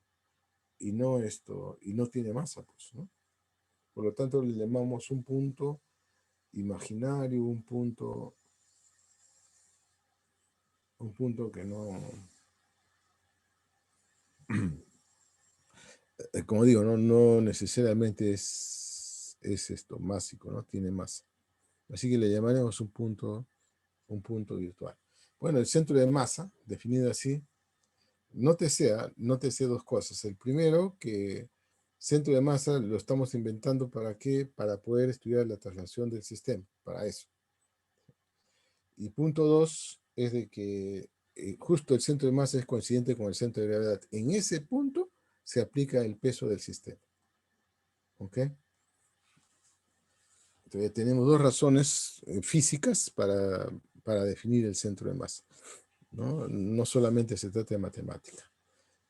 tiene masa, pues, ¿no? Por lo tanto, le llamamos un punto imaginario, un punto que no, como digo, no necesariamente es esto, másico, ¿no? Tiene masa. Así que le llamaremos un punto virtual. Bueno, el centro de masa, definido así, nótese 2 cosas. El primero, que centro de masa lo estamos inventando ¿para qué? Para poder estudiar la traslación del sistema, para eso. Y punto 2 es de que justo el centro de masa es coincidente con el centro de gravedad. En ese punto se aplica el peso del sistema. ¿Ok? Entonces tenemos 2 razones físicas para definir el centro de masa. No solamente se trata de matemática.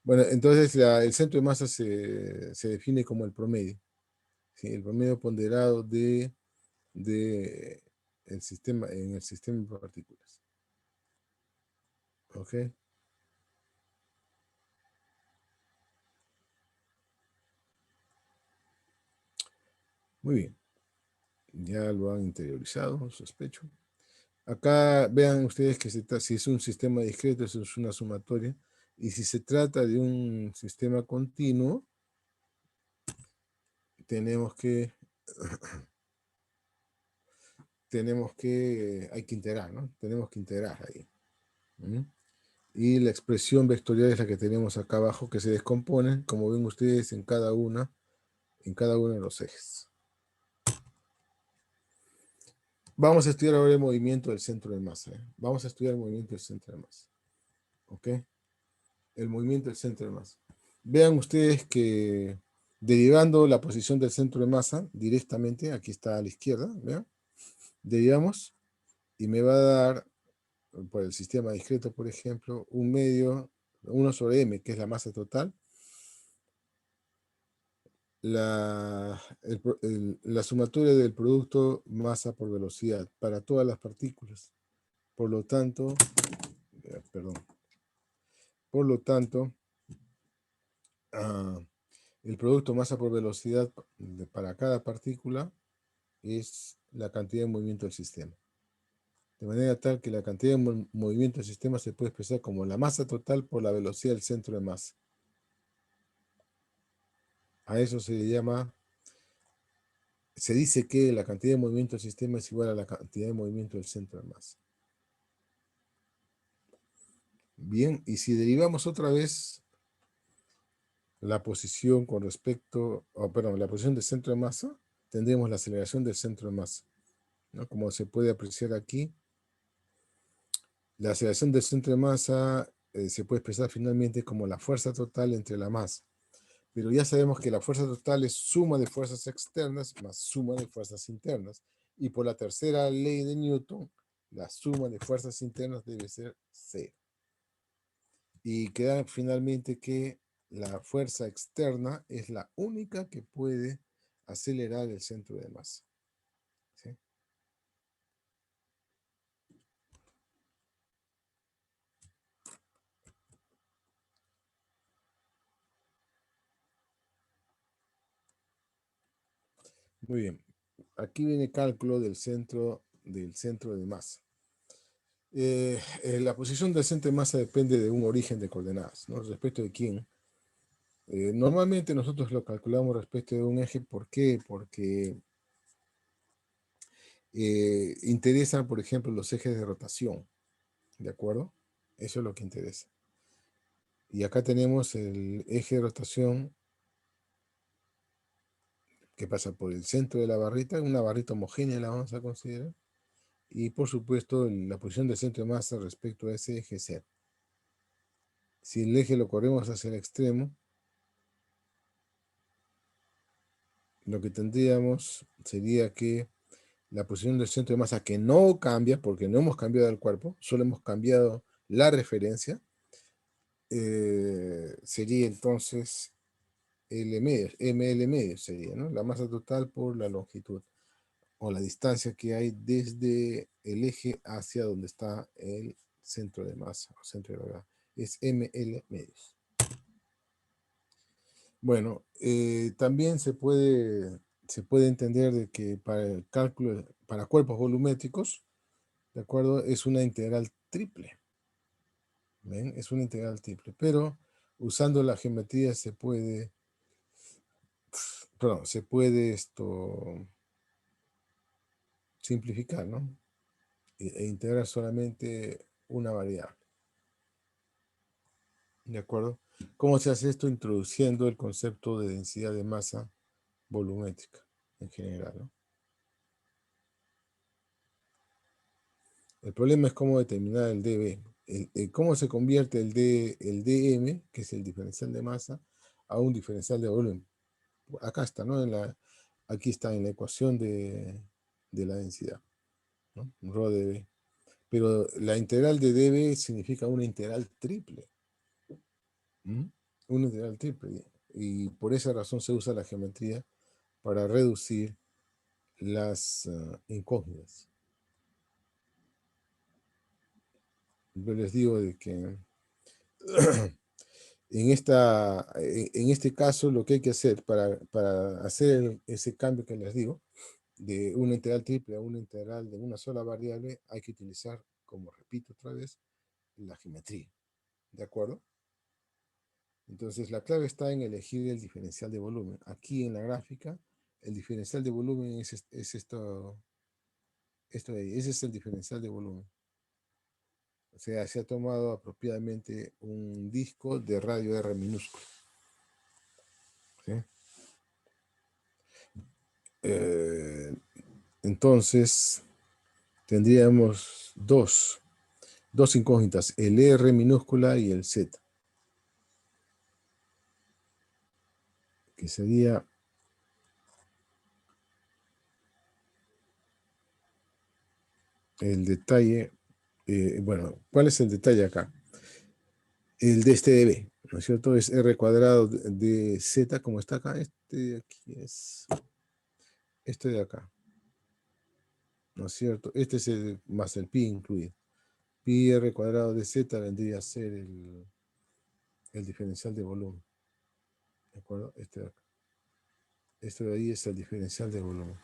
Bueno, entonces el centro de masa se define como el promedio. ¿Sí? El promedio ponderado en el sistema de partículas. ¿Ok? Muy bien. Ya lo han interiorizado, sospecho. Acá vean ustedes que si es un sistema discreto, eso es una sumatoria. Y si se trata de un sistema continuo, tenemos que hay que integrar, ¿no? Tenemos que integrar ahí. Y la expresión vectorial es la que tenemos acá abajo, que se descompone, como ven ustedes, en cada uno de los ejes. Vamos a estudiar ahora el movimiento del centro de masa. Vamos a estudiar el movimiento del centro de masa. ¿Ok? El movimiento del centro de masa. Vean ustedes que derivando la posición del centro de masa directamente, aquí está a la izquierda, ¿vean? Derivamos y me va a dar, por el sistema discreto, por ejemplo, 1 sobre m, que es la masa total, la sumatoria del producto masa por velocidad para todas las partículas. Por lo tanto, el producto masa por velocidad para cada partícula es la cantidad de movimiento del sistema. De manera tal que la cantidad de movimiento del sistema se puede expresar como la masa total por la velocidad del centro de masa. A eso se le llama, se dice que la cantidad de movimiento del sistema es igual a la cantidad de movimiento del centro de masa. Bien, y si derivamos otra vez la posición con respecto, la posición del centro de masa, tendremos la aceleración del centro de masa, ¿no? Como se puede apreciar aquí, la aceleración del centro de masa se puede expresar finalmente como la fuerza total entre la masa. Pero ya sabemos que la fuerza total es suma de fuerzas externas más suma de fuerzas internas. Y por la tercera ley de Newton, la suma de fuerzas internas debe ser cero. Y queda finalmente que la fuerza externa es la única que puede acelerar el centro de masa. ¿Sí? Muy bien. Aquí viene cálculo del centro de masa. La posición del centro de masa depende de un origen de coordenadas, ¿no? ¿Respecto de quién? Normalmente nosotros lo calculamos respecto de un eje. ¿Por qué? Porque interesan, por ejemplo, los ejes de rotación. ¿De acuerdo? Eso es lo que interesa. Y acá tenemos el eje de rotación que pasa por el centro de la barrita, una barrita homogénea la vamos a considerar. Y por supuesto, la posición del centro de masa respecto a ese eje Z. Si el eje lo corremos hacia el extremo, lo que tendríamos sería que la posición del centro de masa, que no cambia porque no hemos cambiado el cuerpo, solo hemos cambiado la referencia, sería entonces L medio, ML medio sería, ¿no? La masa total por la longitud o la distancia que hay desde el eje hacia donde está el centro de masa o centro de gravedad. Es ML medios. Bueno, también se puede entender de que para el cálculo, para cuerpos volumétricos, ¿de acuerdo? Es una integral triple. ¿Ven? Es una integral triple. Pero usando la geometría se puede simplificar, ¿no? E integrar solamente una variable. ¿De acuerdo? ¿Cómo se hace esto? Introduciendo el concepto de densidad de masa volumétrica en general, ¿no? El problema es cómo determinar el dB. Cómo se convierte el dm, que es el diferencial de masa, a un diferencial de volumen. Acá está, ¿no? Aquí está en la ecuación de la densidad, ¿no? Rho dB. Pero la integral de dB significa una integral triple. Una integral triple. Y por esa razón se usa la geometría para reducir las incógnitas. Yo les digo de que en este caso lo que hay que hacer para hacer ese cambio que les digo, de una integral triple a una integral de una sola variable, hay que utilizar, como repito otra vez, la geometría. ¿De acuerdo? Entonces la clave está en elegir el diferencial de volumen. Aquí en la gráfica, el diferencial de volumen es Esto de ahí, ese es el diferencial de volumen. O sea, se ha tomado apropiadamente un disco de radio R minúsculo. ¿Sí? Entonces, tendríamos dos incógnitas, el R minúscula y el Z, que sería el detalle. Bueno, ¿cuál es el detalle acá? El de este de B, ¿no es cierto? Es R cuadrado de Z, como está acá. Este de aquí es este de acá, ¿no es cierto? Este es el más el pi incluido. Pi R cuadrado de Z vendría a ser el diferencial de volumen. ¿De acuerdo? Este de acá. Esto de ahí es el diferencial de volumen.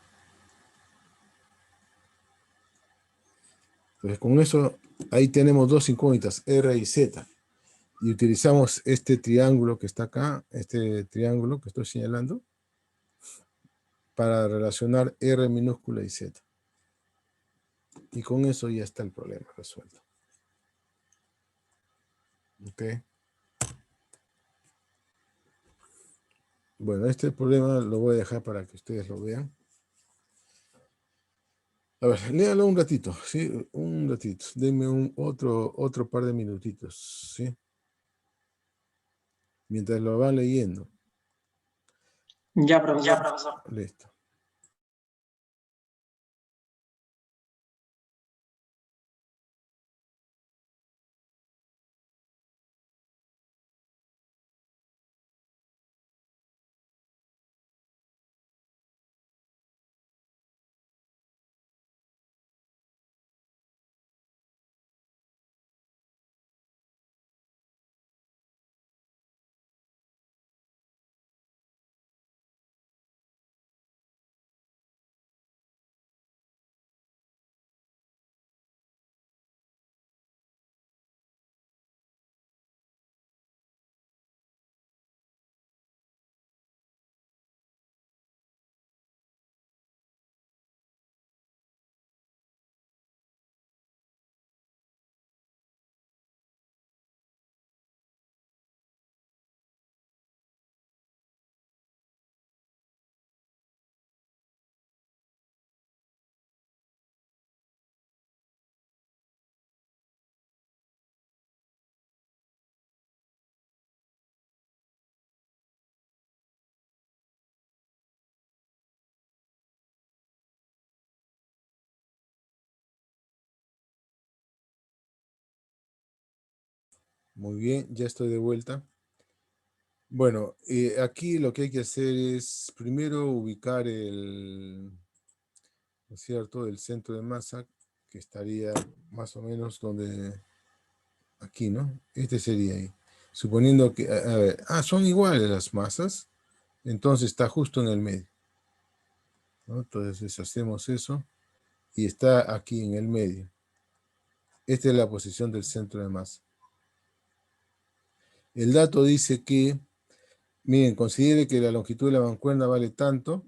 Entonces, con eso, ahí tenemos dos incógnitas, R y Z. Y utilizamos este triángulo que está acá, este triángulo que estoy señalando, para relacionar R minúscula y Z. Y con eso ya está el problema resuelto. ¿Ok? Bueno, este problema lo voy a dejar para que ustedes lo vean. A ver, léalo un ratito, ¿sí? Un ratito. Denme otro par de minutitos, ¿sí? Mientras lo van leyendo. Ya, profesor. Listo. Muy bien, ya estoy de vuelta. Bueno, aquí lo que hay que hacer es primero ubicar ¿no es cierto?, el centro de masa, que estaría más o menos donde, aquí, ¿no? Este sería ahí. Suponiendo que, a ver, son iguales las masas, entonces está justo en el medio, ¿no? Entonces hacemos eso y está aquí en el medio. Esta es la posición del centro de masa. El dato dice que, miren, considere que la longitud de la mancuerna vale tanto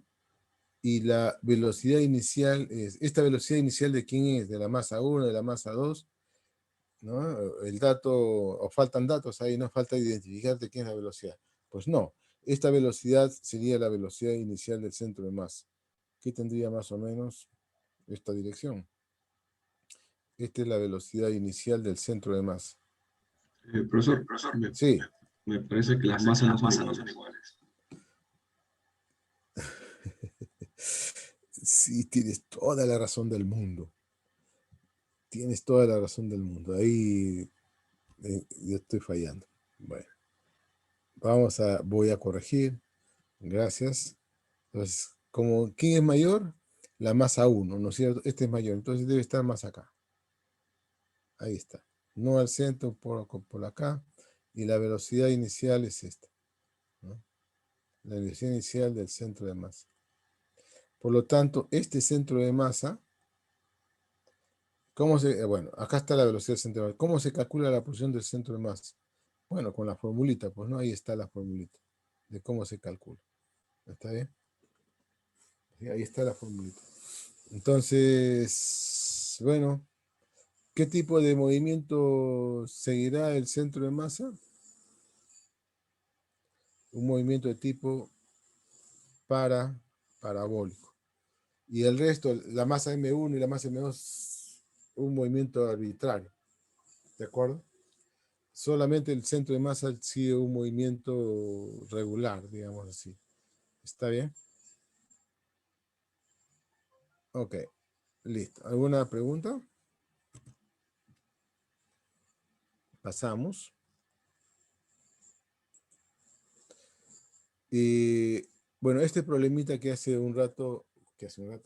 y la velocidad inicial es, ¿esta velocidad inicial de quién es? De la masa 1, de la masa 2, ¿no? El dato, o faltan datos ahí, no falta identificar de quién es la velocidad. Pues no, esta velocidad sería la velocidad inicial del centro de masa. ¿Qué tendría más o menos esta dirección? Esta es la velocidad inicial del centro de masa. Profesor, Sí. me parece que las masas no son iguales. Sí, tienes toda la razón del mundo. Tienes toda la razón del mundo. Ahí yo estoy fallando. Bueno, voy a corregir. Gracias. Entonces, ¿quién es mayor? La masa 1, ¿no es cierto? Este es mayor, entonces debe estar más acá. Ahí está. No al centro, por acá. Y la velocidad inicial es esta, ¿no? La velocidad inicial del centro de masa. Por lo tanto, este centro de masa, bueno, acá está la velocidad del centro de masa. ¿Cómo se calcula la posición del centro de masa? Bueno, con la formulita, pues no, ahí está la formulita de cómo se calcula. ¿Está bien? Sí, ahí está la formulita. Entonces, bueno, ¿qué tipo de movimiento seguirá el centro de masa? Un movimiento de tipo parabólico. Y el resto, la masa M1 y la masa M2, un movimiento arbitrario. ¿De acuerdo? Solamente el centro de masa sigue un movimiento regular, digamos así. ¿Está bien? Ok, listo. ¿Alguna pregunta? Pasamos. Y bueno, este problemita que hace un rato,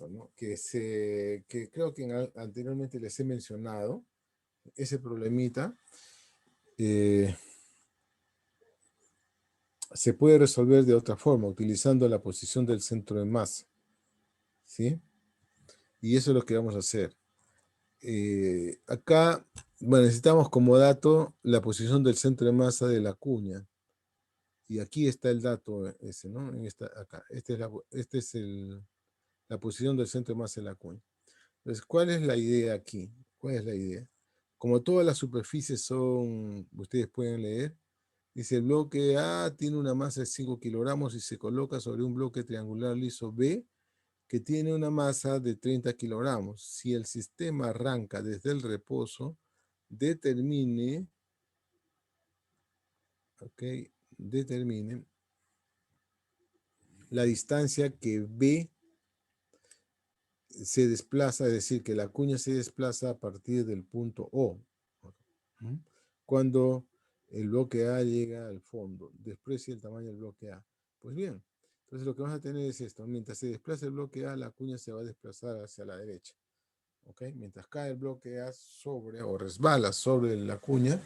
¿no? Que creo que anteriormente les he mencionado, ese problemita se puede resolver de otra forma, utilizando la posición del centro de masa, ¿sí? Y eso es lo que vamos a hacer. Acá, bueno, necesitamos como dato la posición del centro de masa de la cuña. Y aquí está el dato ese, ¿no? Acá. Este es la posición del centro de masa de la cuña. Entonces, ¿cuál es la idea aquí? ¿Cuál es la idea? Como todas las superficies son, ustedes pueden leer, dice el bloque A tiene una masa de 5 kilogramos y se coloca sobre un bloque triangular liso B que tiene una masa de 30 kilogramos. Si el sistema arranca desde el reposo, determine la distancia que B se desplaza, es decir, que la cuña se desplaza a partir del punto O. ¿Mm? Cuando el bloque A llega al fondo, desprecia el tamaño del bloque A. Pues bien, entonces lo que vamos a tener es esto. Mientras se desplaza el bloque A, la cuña se va a desplazar hacia la derecha. ¿Ok? Mientras cae el bloque A sobre o resbala sobre la cuña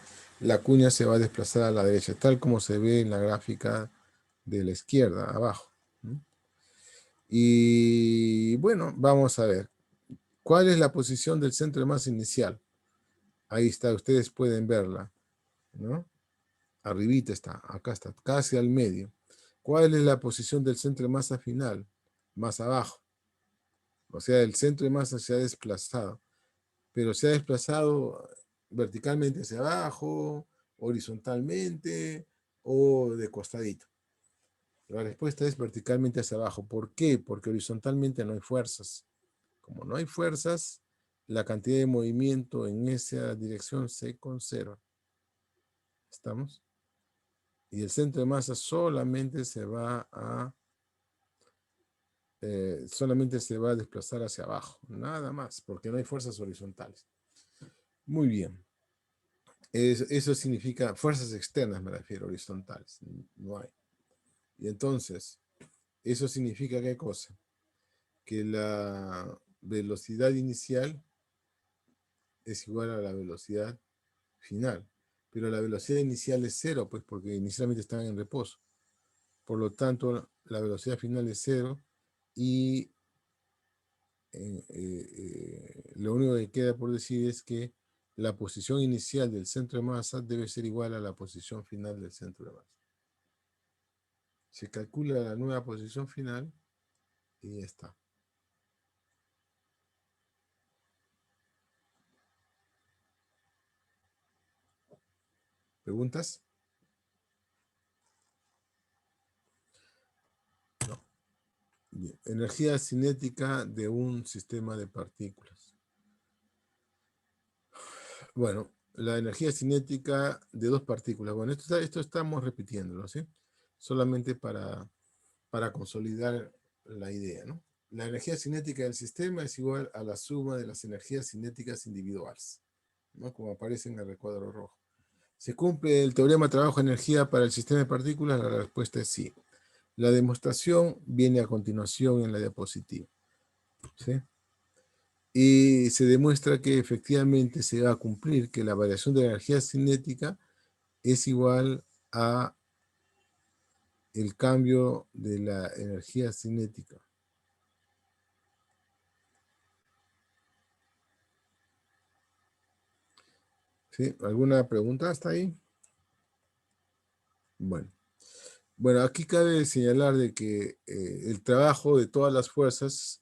se va a desplazar a la derecha, tal como se ve en la gráfica de la izquierda, abajo. ¿Mm? Y bueno, vamos a ver. ¿Cuál es la posición del centro de masa inicial? Ahí está, ustedes pueden verla, ¿no? Arribita está, acá está, casi al medio. ¿Cuál es la posición del centro de masa final? Más abajo. O sea, el centro de masa se ha desplazado, pero se ha desplazado verticalmente hacia abajo, horizontalmente o de costadito. La respuesta es verticalmente hacia abajo. ¿Por qué? Porque horizontalmente no hay fuerzas. Como no hay fuerzas, la cantidad de movimiento en esa dirección se conserva. ¿Estamos? Y el centro de masa solamente se va a desplazar hacia abajo, nada más, porque no hay fuerzas horizontales. Muy bien. Eso significa fuerzas externas, me refiero, horizontales. No hay. Y entonces, eso significa ¿qué cosa? Que la velocidad inicial es igual a la velocidad final. Pero la velocidad inicial es cero, pues porque inicialmente están en reposo. Por lo tanto, la velocidad final es cero y lo único que queda por decir es que la posición inicial del centro de masa debe ser igual a la posición final del centro de masa. Se calcula la nueva posición final y ya está. ¿Preguntas? No. Bien. Energía cinética de un sistema de partículas. Bueno, la energía cinética de dos partículas. Bueno, esto estamos repitiéndolo, ¿sí? Solamente para consolidar la idea, ¿no? La energía cinética del sistema es igual a la suma de las energías cinéticas individuales, ¿no? Como aparece en el recuadro rojo. ¿Se cumple el teorema trabajo-energía para el sistema de partículas? La respuesta es sí. La demostración viene a continuación en la diapositiva, ¿sí? Y se demuestra que efectivamente se va a cumplir que la variación de la energía cinética es igual a el cambio de la energía cinética. ¿Sí? ¿Alguna pregunta hasta ahí? Bueno, aquí cabe señalar de que el trabajo de todas las fuerzas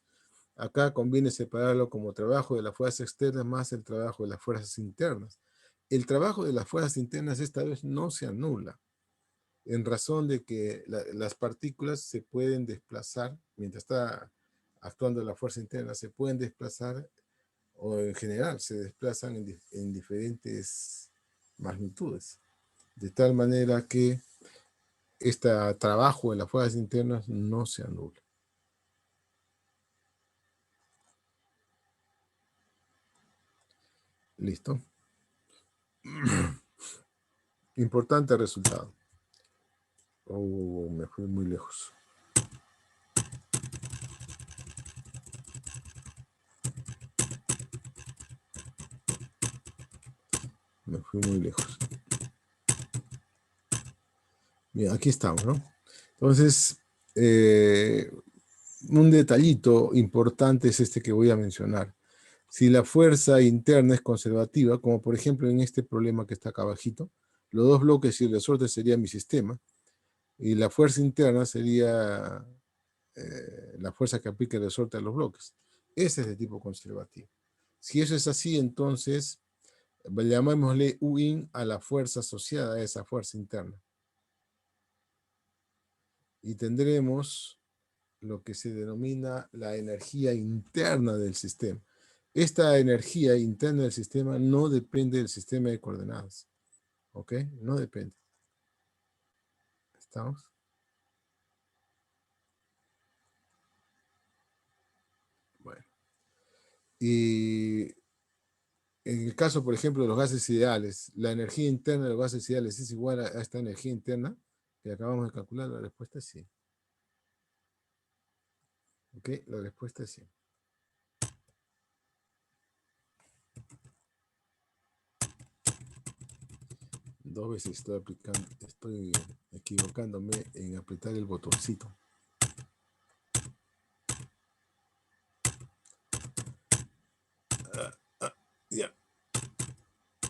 Acá conviene separarlo como trabajo de las fuerzas externas más el trabajo de las fuerzas internas. El trabajo de las fuerzas internas esta vez no se anula, en razón de que las partículas se pueden desplazar, mientras está actuando la fuerza interna, se pueden desplazar, o en general se desplazan en diferentes magnitudes, de tal manera que este trabajo de las fuerzas internas no se anula. Listo. Importante resultado. Oh, me fui muy lejos. Me fui muy lejos. Bien, aquí estamos, ¿no? Entonces, un detallito importante es este que voy a mencionar. Si la fuerza interna es conservativa, como por ejemplo en este problema que está acá abajito, los dos bloques y el resorte sería mi sistema, y la fuerza interna sería la fuerza que aplica el resorte a los bloques. Ese es de tipo conservativo. Si eso es así, entonces llamémosle U-in a la fuerza asociada a esa fuerza interna. Y tendremos lo que se denomina la energía interna del sistema. Esta energía interna del sistema no depende del sistema de coordenadas. ¿Ok? No depende. ¿Estamos? Bueno. Y en el caso, por ejemplo, de los gases ideales, la energía interna de los gases ideales es igual a esta energía interna que acabamos de calcular. La respuesta es sí. ¿Ok? La respuesta es sí. Dos veces estoy equivocándome en apretar el botoncito. Ya.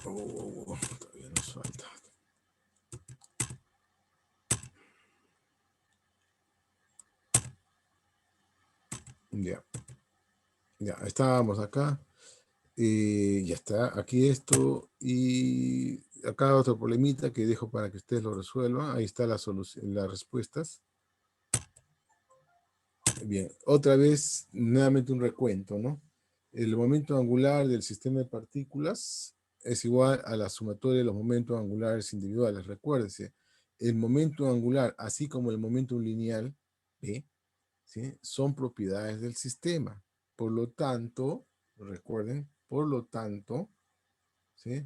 Todavía nos falta. Ya. Ya, estábamos acá. Ya está. Aquí esto. Y acá otro problemita que dejo para que ustedes lo resuelvan. Ahí está la solución, las respuestas. Bien, otra vez, nuevamente un recuento, ¿no? El momento angular del sistema de partículas es igual a la sumatoria de los momentos angulares individuales. Recuérdese, el momento angular, así como el momento lineal, ¿sí? Son propiedades del sistema. Por lo tanto, recuerden, por lo tanto, ¿sí?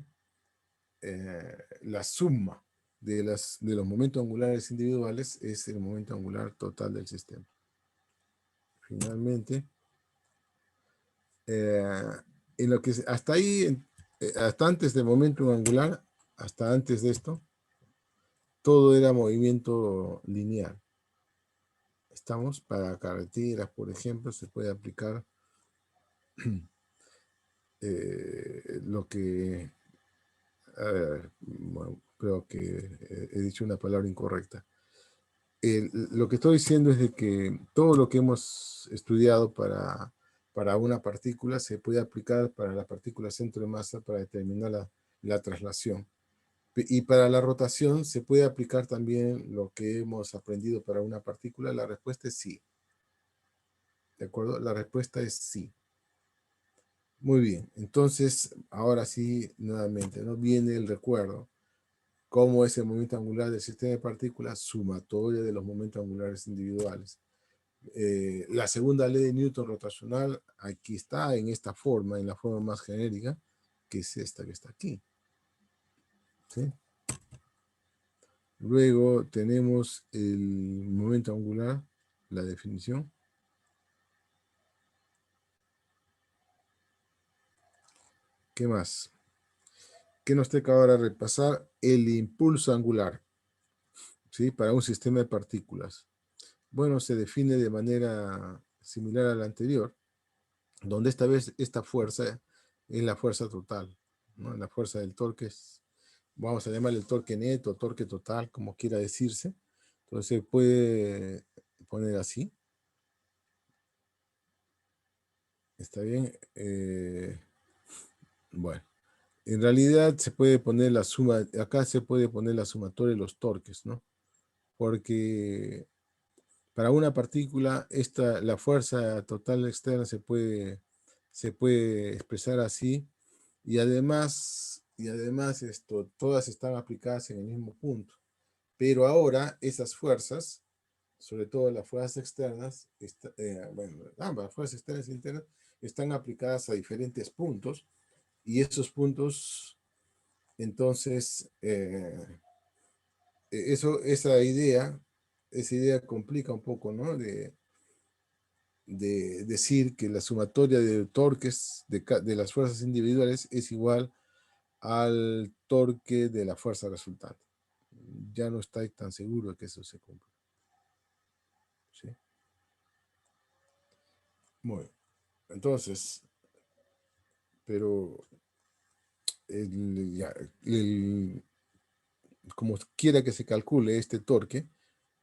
La suma de los momentos angulares individuales es el momento angular total del sistema. Finalmente, en lo que hasta ahí, hasta antes del momento angular, hasta antes de esto, todo era movimiento lineal. Estamos para carreteras, por ejemplo, se puede aplicar lo que, bueno, creo que he dicho una palabra incorrecta. Lo que estoy diciendo es de que todo lo que hemos estudiado para una partícula se puede aplicar para la partícula centro de masa para determinar la traslación. Y para la rotación se puede aplicar también lo que hemos aprendido para una partícula. La respuesta es sí. ¿De acuerdo? La respuesta es sí. Muy bien. Entonces, ahora sí, nuevamente, ¿no? Viene el recuerdo. ¿Cómo es el momento angular del sistema de partículas? Sumatoria de los momentos angulares individuales. La segunda ley de Newton rotacional aquí está en esta forma, en la forma más genérica, que es esta que está aquí. ¿Sí? Luego tenemos el momento angular, la definición. ¿Qué más? ¿Qué nos toca ahora repasar? El impulso angular, ¿sí? Para un sistema de partículas. Bueno, se define de manera similar a la anterior, donde esta vez esta fuerza es la fuerza total, ¿no? La fuerza del torque es, vamos a llamarle el torque neto, torque total, como quiera decirse. Entonces se puede poner así. ¿Está bien? Bueno, en realidad se puede poner la suma, acá se puede poner la sumatoria de los torques, ¿no? Porque para una partícula, la fuerza total externa se puede expresar así, y además todas están aplicadas en el mismo punto. Pero ahora esas fuerzas, sobre todo las fuerzas externas, ambas fuerzas externas e internas, están aplicadas a diferentes puntos, y esos puntos, entonces, esa idea complica un poco, ¿no? De decir que la sumatoria de torques de las fuerzas individuales es igual al torque de la fuerza resultante. Ya no estoy tan seguro de que eso se cumpla. ¿Sí? Muy bien. Entonces, pero como quiera que se calcule este torque,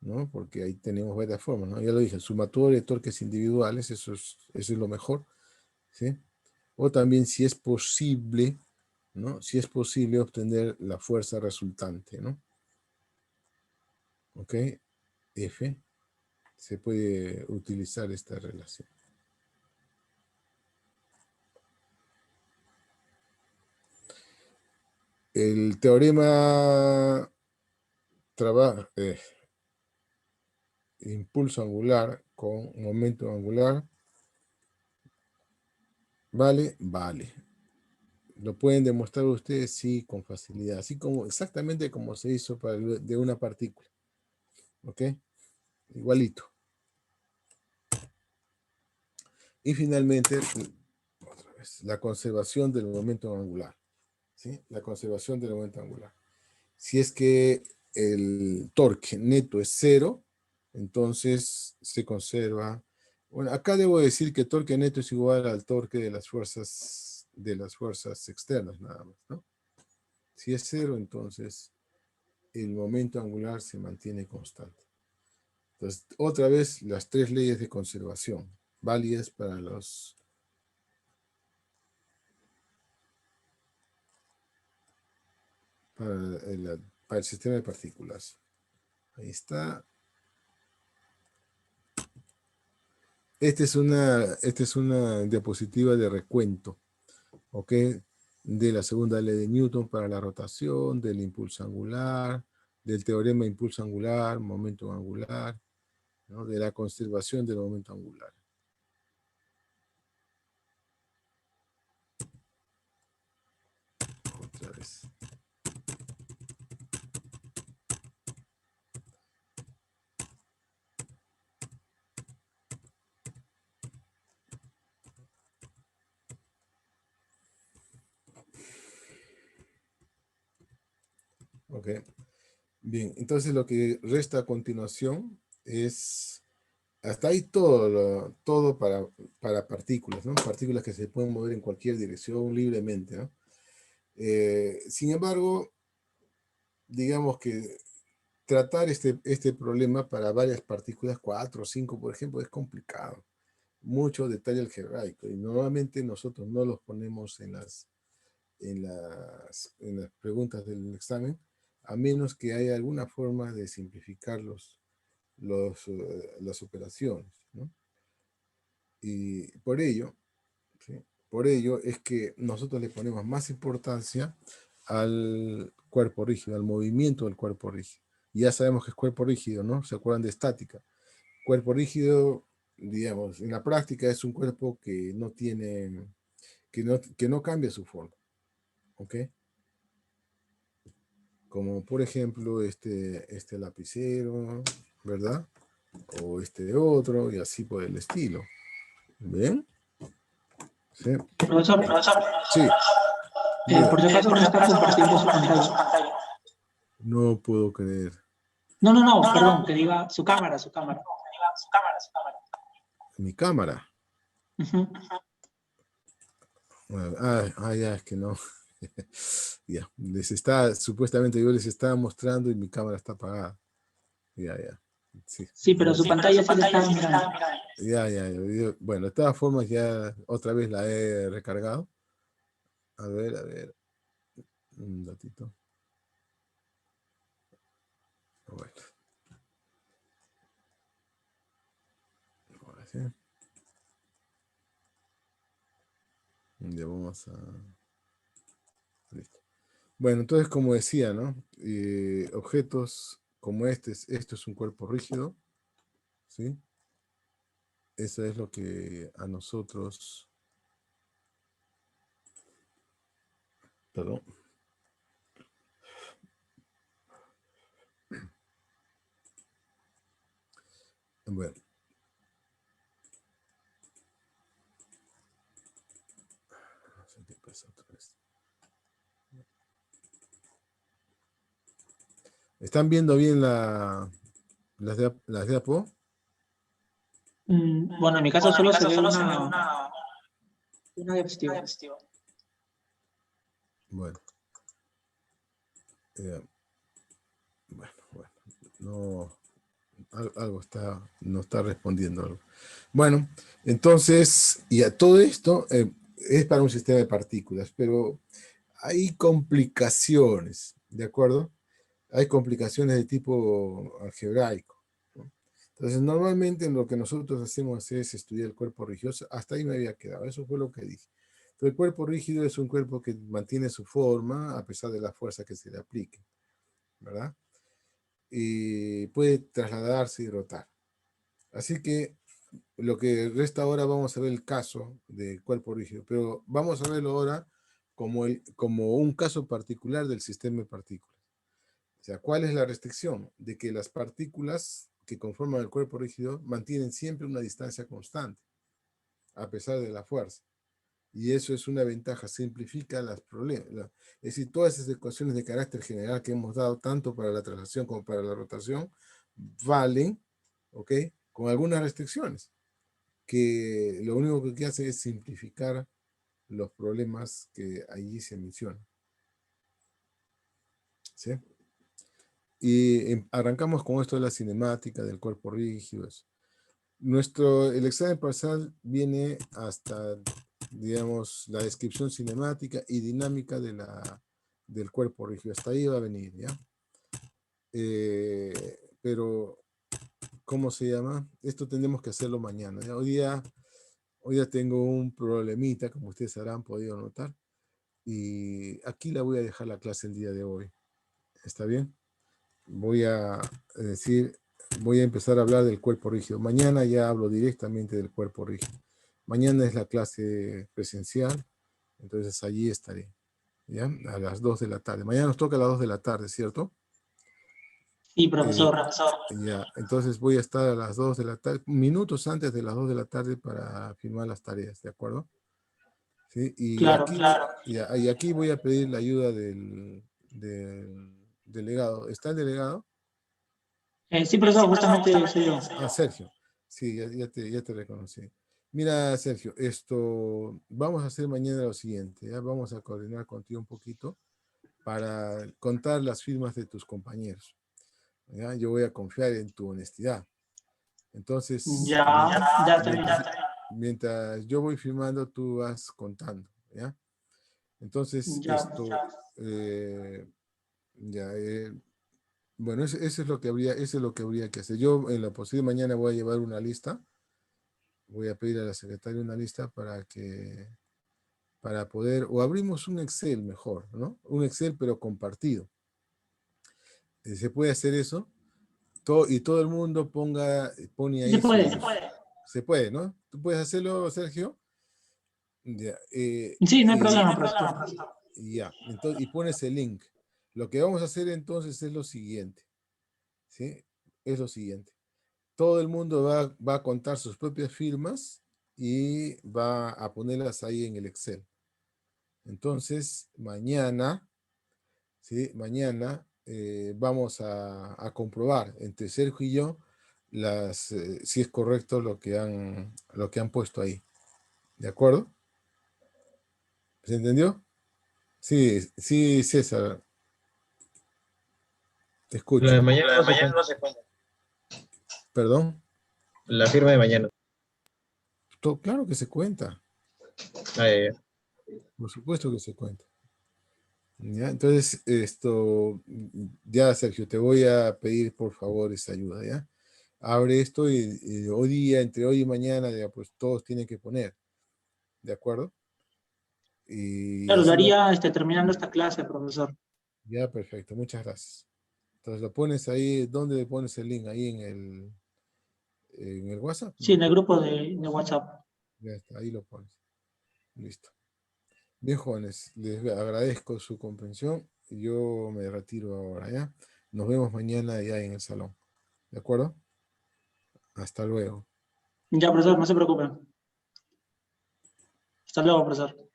¿no? Porque ahí tenemos varias formas, ¿no? Ya lo dije, el sumatorio de torques individuales, eso es lo mejor, ¿sí? O también si es posible, ¿no? Si es posible obtener la fuerza resultante, ¿no? ¿Ok? F, se puede utilizar esta relación. El teorema impulso angular con momento angular, ¿vale? Vale. ¿Lo pueden demostrar ustedes? Sí, con facilidad. Así como, exactamente como se hizo de una partícula. ¿Ok? Igualito. Y finalmente, otra vez, la conservación del momento angular. ¿Sí? La conservación del momento angular. Si es que el torque neto es 0, entonces se conserva. Bueno, acá debo decir que torque neto es igual al torque de las fuerzas externas, nada más, ¿no? Si es 0, entonces el momento angular se mantiene constante. Entonces, otra vez, las 3 leyes de conservación, válidas para para el sistema de partículas. Ahí está. Esta es una diapositiva de recuento, ¿ok? De la segunda ley de Newton para la rotación, del impulso angular, del teorema de impulso angular, momento angular, ¿no? De la conservación del momento angular. Otra vez. Ok. Bien, entonces lo que resta a continuación es, hasta ahí todo para partículas, ¿no? Partículas que se pueden mover en cualquier dirección libremente, ¿no? Sin embargo, digamos que tratar este problema para varias partículas, 4 o 5, por ejemplo, es complicado. Mucho detalle algebraico, y normalmente nosotros no los ponemos en las preguntas del examen, a menos que haya alguna forma de simplificar las operaciones, ¿no? Y por ello, ¿sí? Por ello es que nosotros le ponemos más importancia al cuerpo rígido, al movimiento del cuerpo rígido. Ya sabemos que es cuerpo rígido, ¿no? ¿Se acuerdan de estática? Cuerpo rígido, digamos, en la práctica es un cuerpo que no tiene, que no cambia su forma, ¿ok? Como por ejemplo este lapicero, ¿verdad? O este otro, y así por el estilo. ¿Ven? ¿Sí? Profesor, Sí. por si acaso no está compartiendo su pantalla. No puedo creer. No, perdón, que diga su cámara. Mi cámara. Ujú. Ya, es que no. Ya, supuestamente yo les estaba mostrando y mi cámara está apagada. Ya. Sí. Sí, pero su pantalla sí la estaba mirando. Bueno, de todas formas ya otra vez la he recargado. A ver. Un ratito. Bueno. Ahora sí. Ya vamos a... Listo. Bueno, entonces como decía, ¿no? Objetos como esto es un cuerpo rígido, ¿sí? Eso es lo que a nosotros... Perdón. Bueno. No sé qué pasa otra vez. ¿Están viendo bien las de Apo? Bueno, en mi caso solo se ve una diapositiva. Bueno. Bueno. No, algo no está respondiendo algo. Bueno, entonces, y a todo esto es para un sistema de partículas, pero hay complicaciones, ¿de acuerdo? Hay complicaciones de tipo algebraico, ¿no? Entonces, normalmente lo que nosotros hacemos es estudiar el cuerpo rígido. Hasta ahí me había quedado, eso fue lo que dije. Entonces, el cuerpo rígido es un cuerpo que mantiene su forma a pesar de la fuerza que se le aplique, ¿verdad? Y puede trasladarse y rotar. Así que lo que resta ahora vamos a ver el caso del cuerpo rígido, pero vamos a verlo ahora como un caso particular del sistema de partículas. O sea, ¿cuál es la restricción? De que las partículas que conforman el cuerpo rígido mantienen siempre una distancia constante, a pesar de la fuerza. Y eso es una ventaja, simplifica los problemas. Es decir, todas esas ecuaciones de carácter general que hemos dado, tanto para la traslación como para la rotación, valen, ¿ok? Con algunas restricciones, que lo único que hace es simplificar los problemas que allí se mencionan. ¿Sí? Y arrancamos con esto de la cinemática, del cuerpo rígido. Eso. El examen parcial viene hasta, digamos, la descripción cinemática y dinámica del cuerpo rígido. Hasta ahí va a venir, ¿ya? Pero, ¿cómo se llama? Esto tendremos que hacerlo mañana, ¿ya? Hoy día tengo un problemita, como ustedes habrán podido notar, y aquí la voy a dejar la clase el día de hoy. ¿Está bien? Voy a empezar a hablar del cuerpo rígido. Mañana ya hablo directamente del cuerpo rígido. Mañana es la clase presencial, entonces allí estaré, ¿ya? A las 2 de la tarde. Mañana nos toca a las 2 de la tarde, ¿cierto? Sí, profesor. Ya, entonces voy a estar a las 2 de la tarde, minutos antes de las 2 de la tarde para firmar las tareas, ¿de acuerdo? ¿Sí? Claro. Y aquí voy a pedir la ayuda del delegado. ¿Está el delegado? Sí, profesor, justamente soy yo. Ah, Sergio. Sí, ya te reconocí. Mira, Sergio, vamos a hacer mañana lo siguiente, ¿ya? Vamos a coordinar contigo un poquito para contar las firmas de tus compañeros, ¿ya? Yo voy a confiar en tu honestidad. Entonces, Ya está bien. mientras yo voy firmando, tú vas contando, ¿ya? Entonces, Ya. bueno, eso es lo que habría que hacer. Yo en lo posible mañana voy a llevar una lista. Voy a pedir a la secretaria una lista para poder, o abrimos un Excel mejor, ¿no? Un Excel pero compartido. ¿Se puede hacer eso? Y todo el mundo pone Sí se ahí puede. Se puede, ¿no? ¿Tú puedes hacerlo, Sergio? Ya, Sí, no hay problema, profesor. ya, entonces, y pones el link. Lo que vamos a hacer entonces es lo siguiente, ¿sí? Es lo siguiente. Todo el mundo va a contar sus propias firmas y va a ponerlas ahí en el Excel. Entonces, mañana, ¿sí? Mañana vamos a comprobar entre Sergio y yo si es correcto lo que han puesto ahí. ¿De acuerdo? ¿Se entendió? Sí, sí, César, te Lo de escucho. mañana no se cuenta. Perdón, La firma de mañana. claro que se cuenta. Ah, ya, ya. Por supuesto que se cuenta. ¿Ya? Entonces, ya Sergio, te voy a pedir por favor esa ayuda, ¿ya? Abre esto y hoy día, entre hoy y mañana, ya, pues todos tienen que poner, ¿de acuerdo? Y Claro, lo así haría terminando esta clase, profesor. ya, perfecto, muchas gracias. Entonces lo pones ahí, ¿dónde le pones el link? Ahí en el WhatsApp, Sí, en ¿no? el grupo de WhatsApp. Ya está, ahí lo pones. Listo. Bien, jóvenes, les agradezco su comprensión. Yo me retiro ahora, ¿ya? Nos vemos mañana ya en el salón. ¿De acuerdo? Hasta luego. Ya, profesor, no se preocupe. Hasta luego, profesor.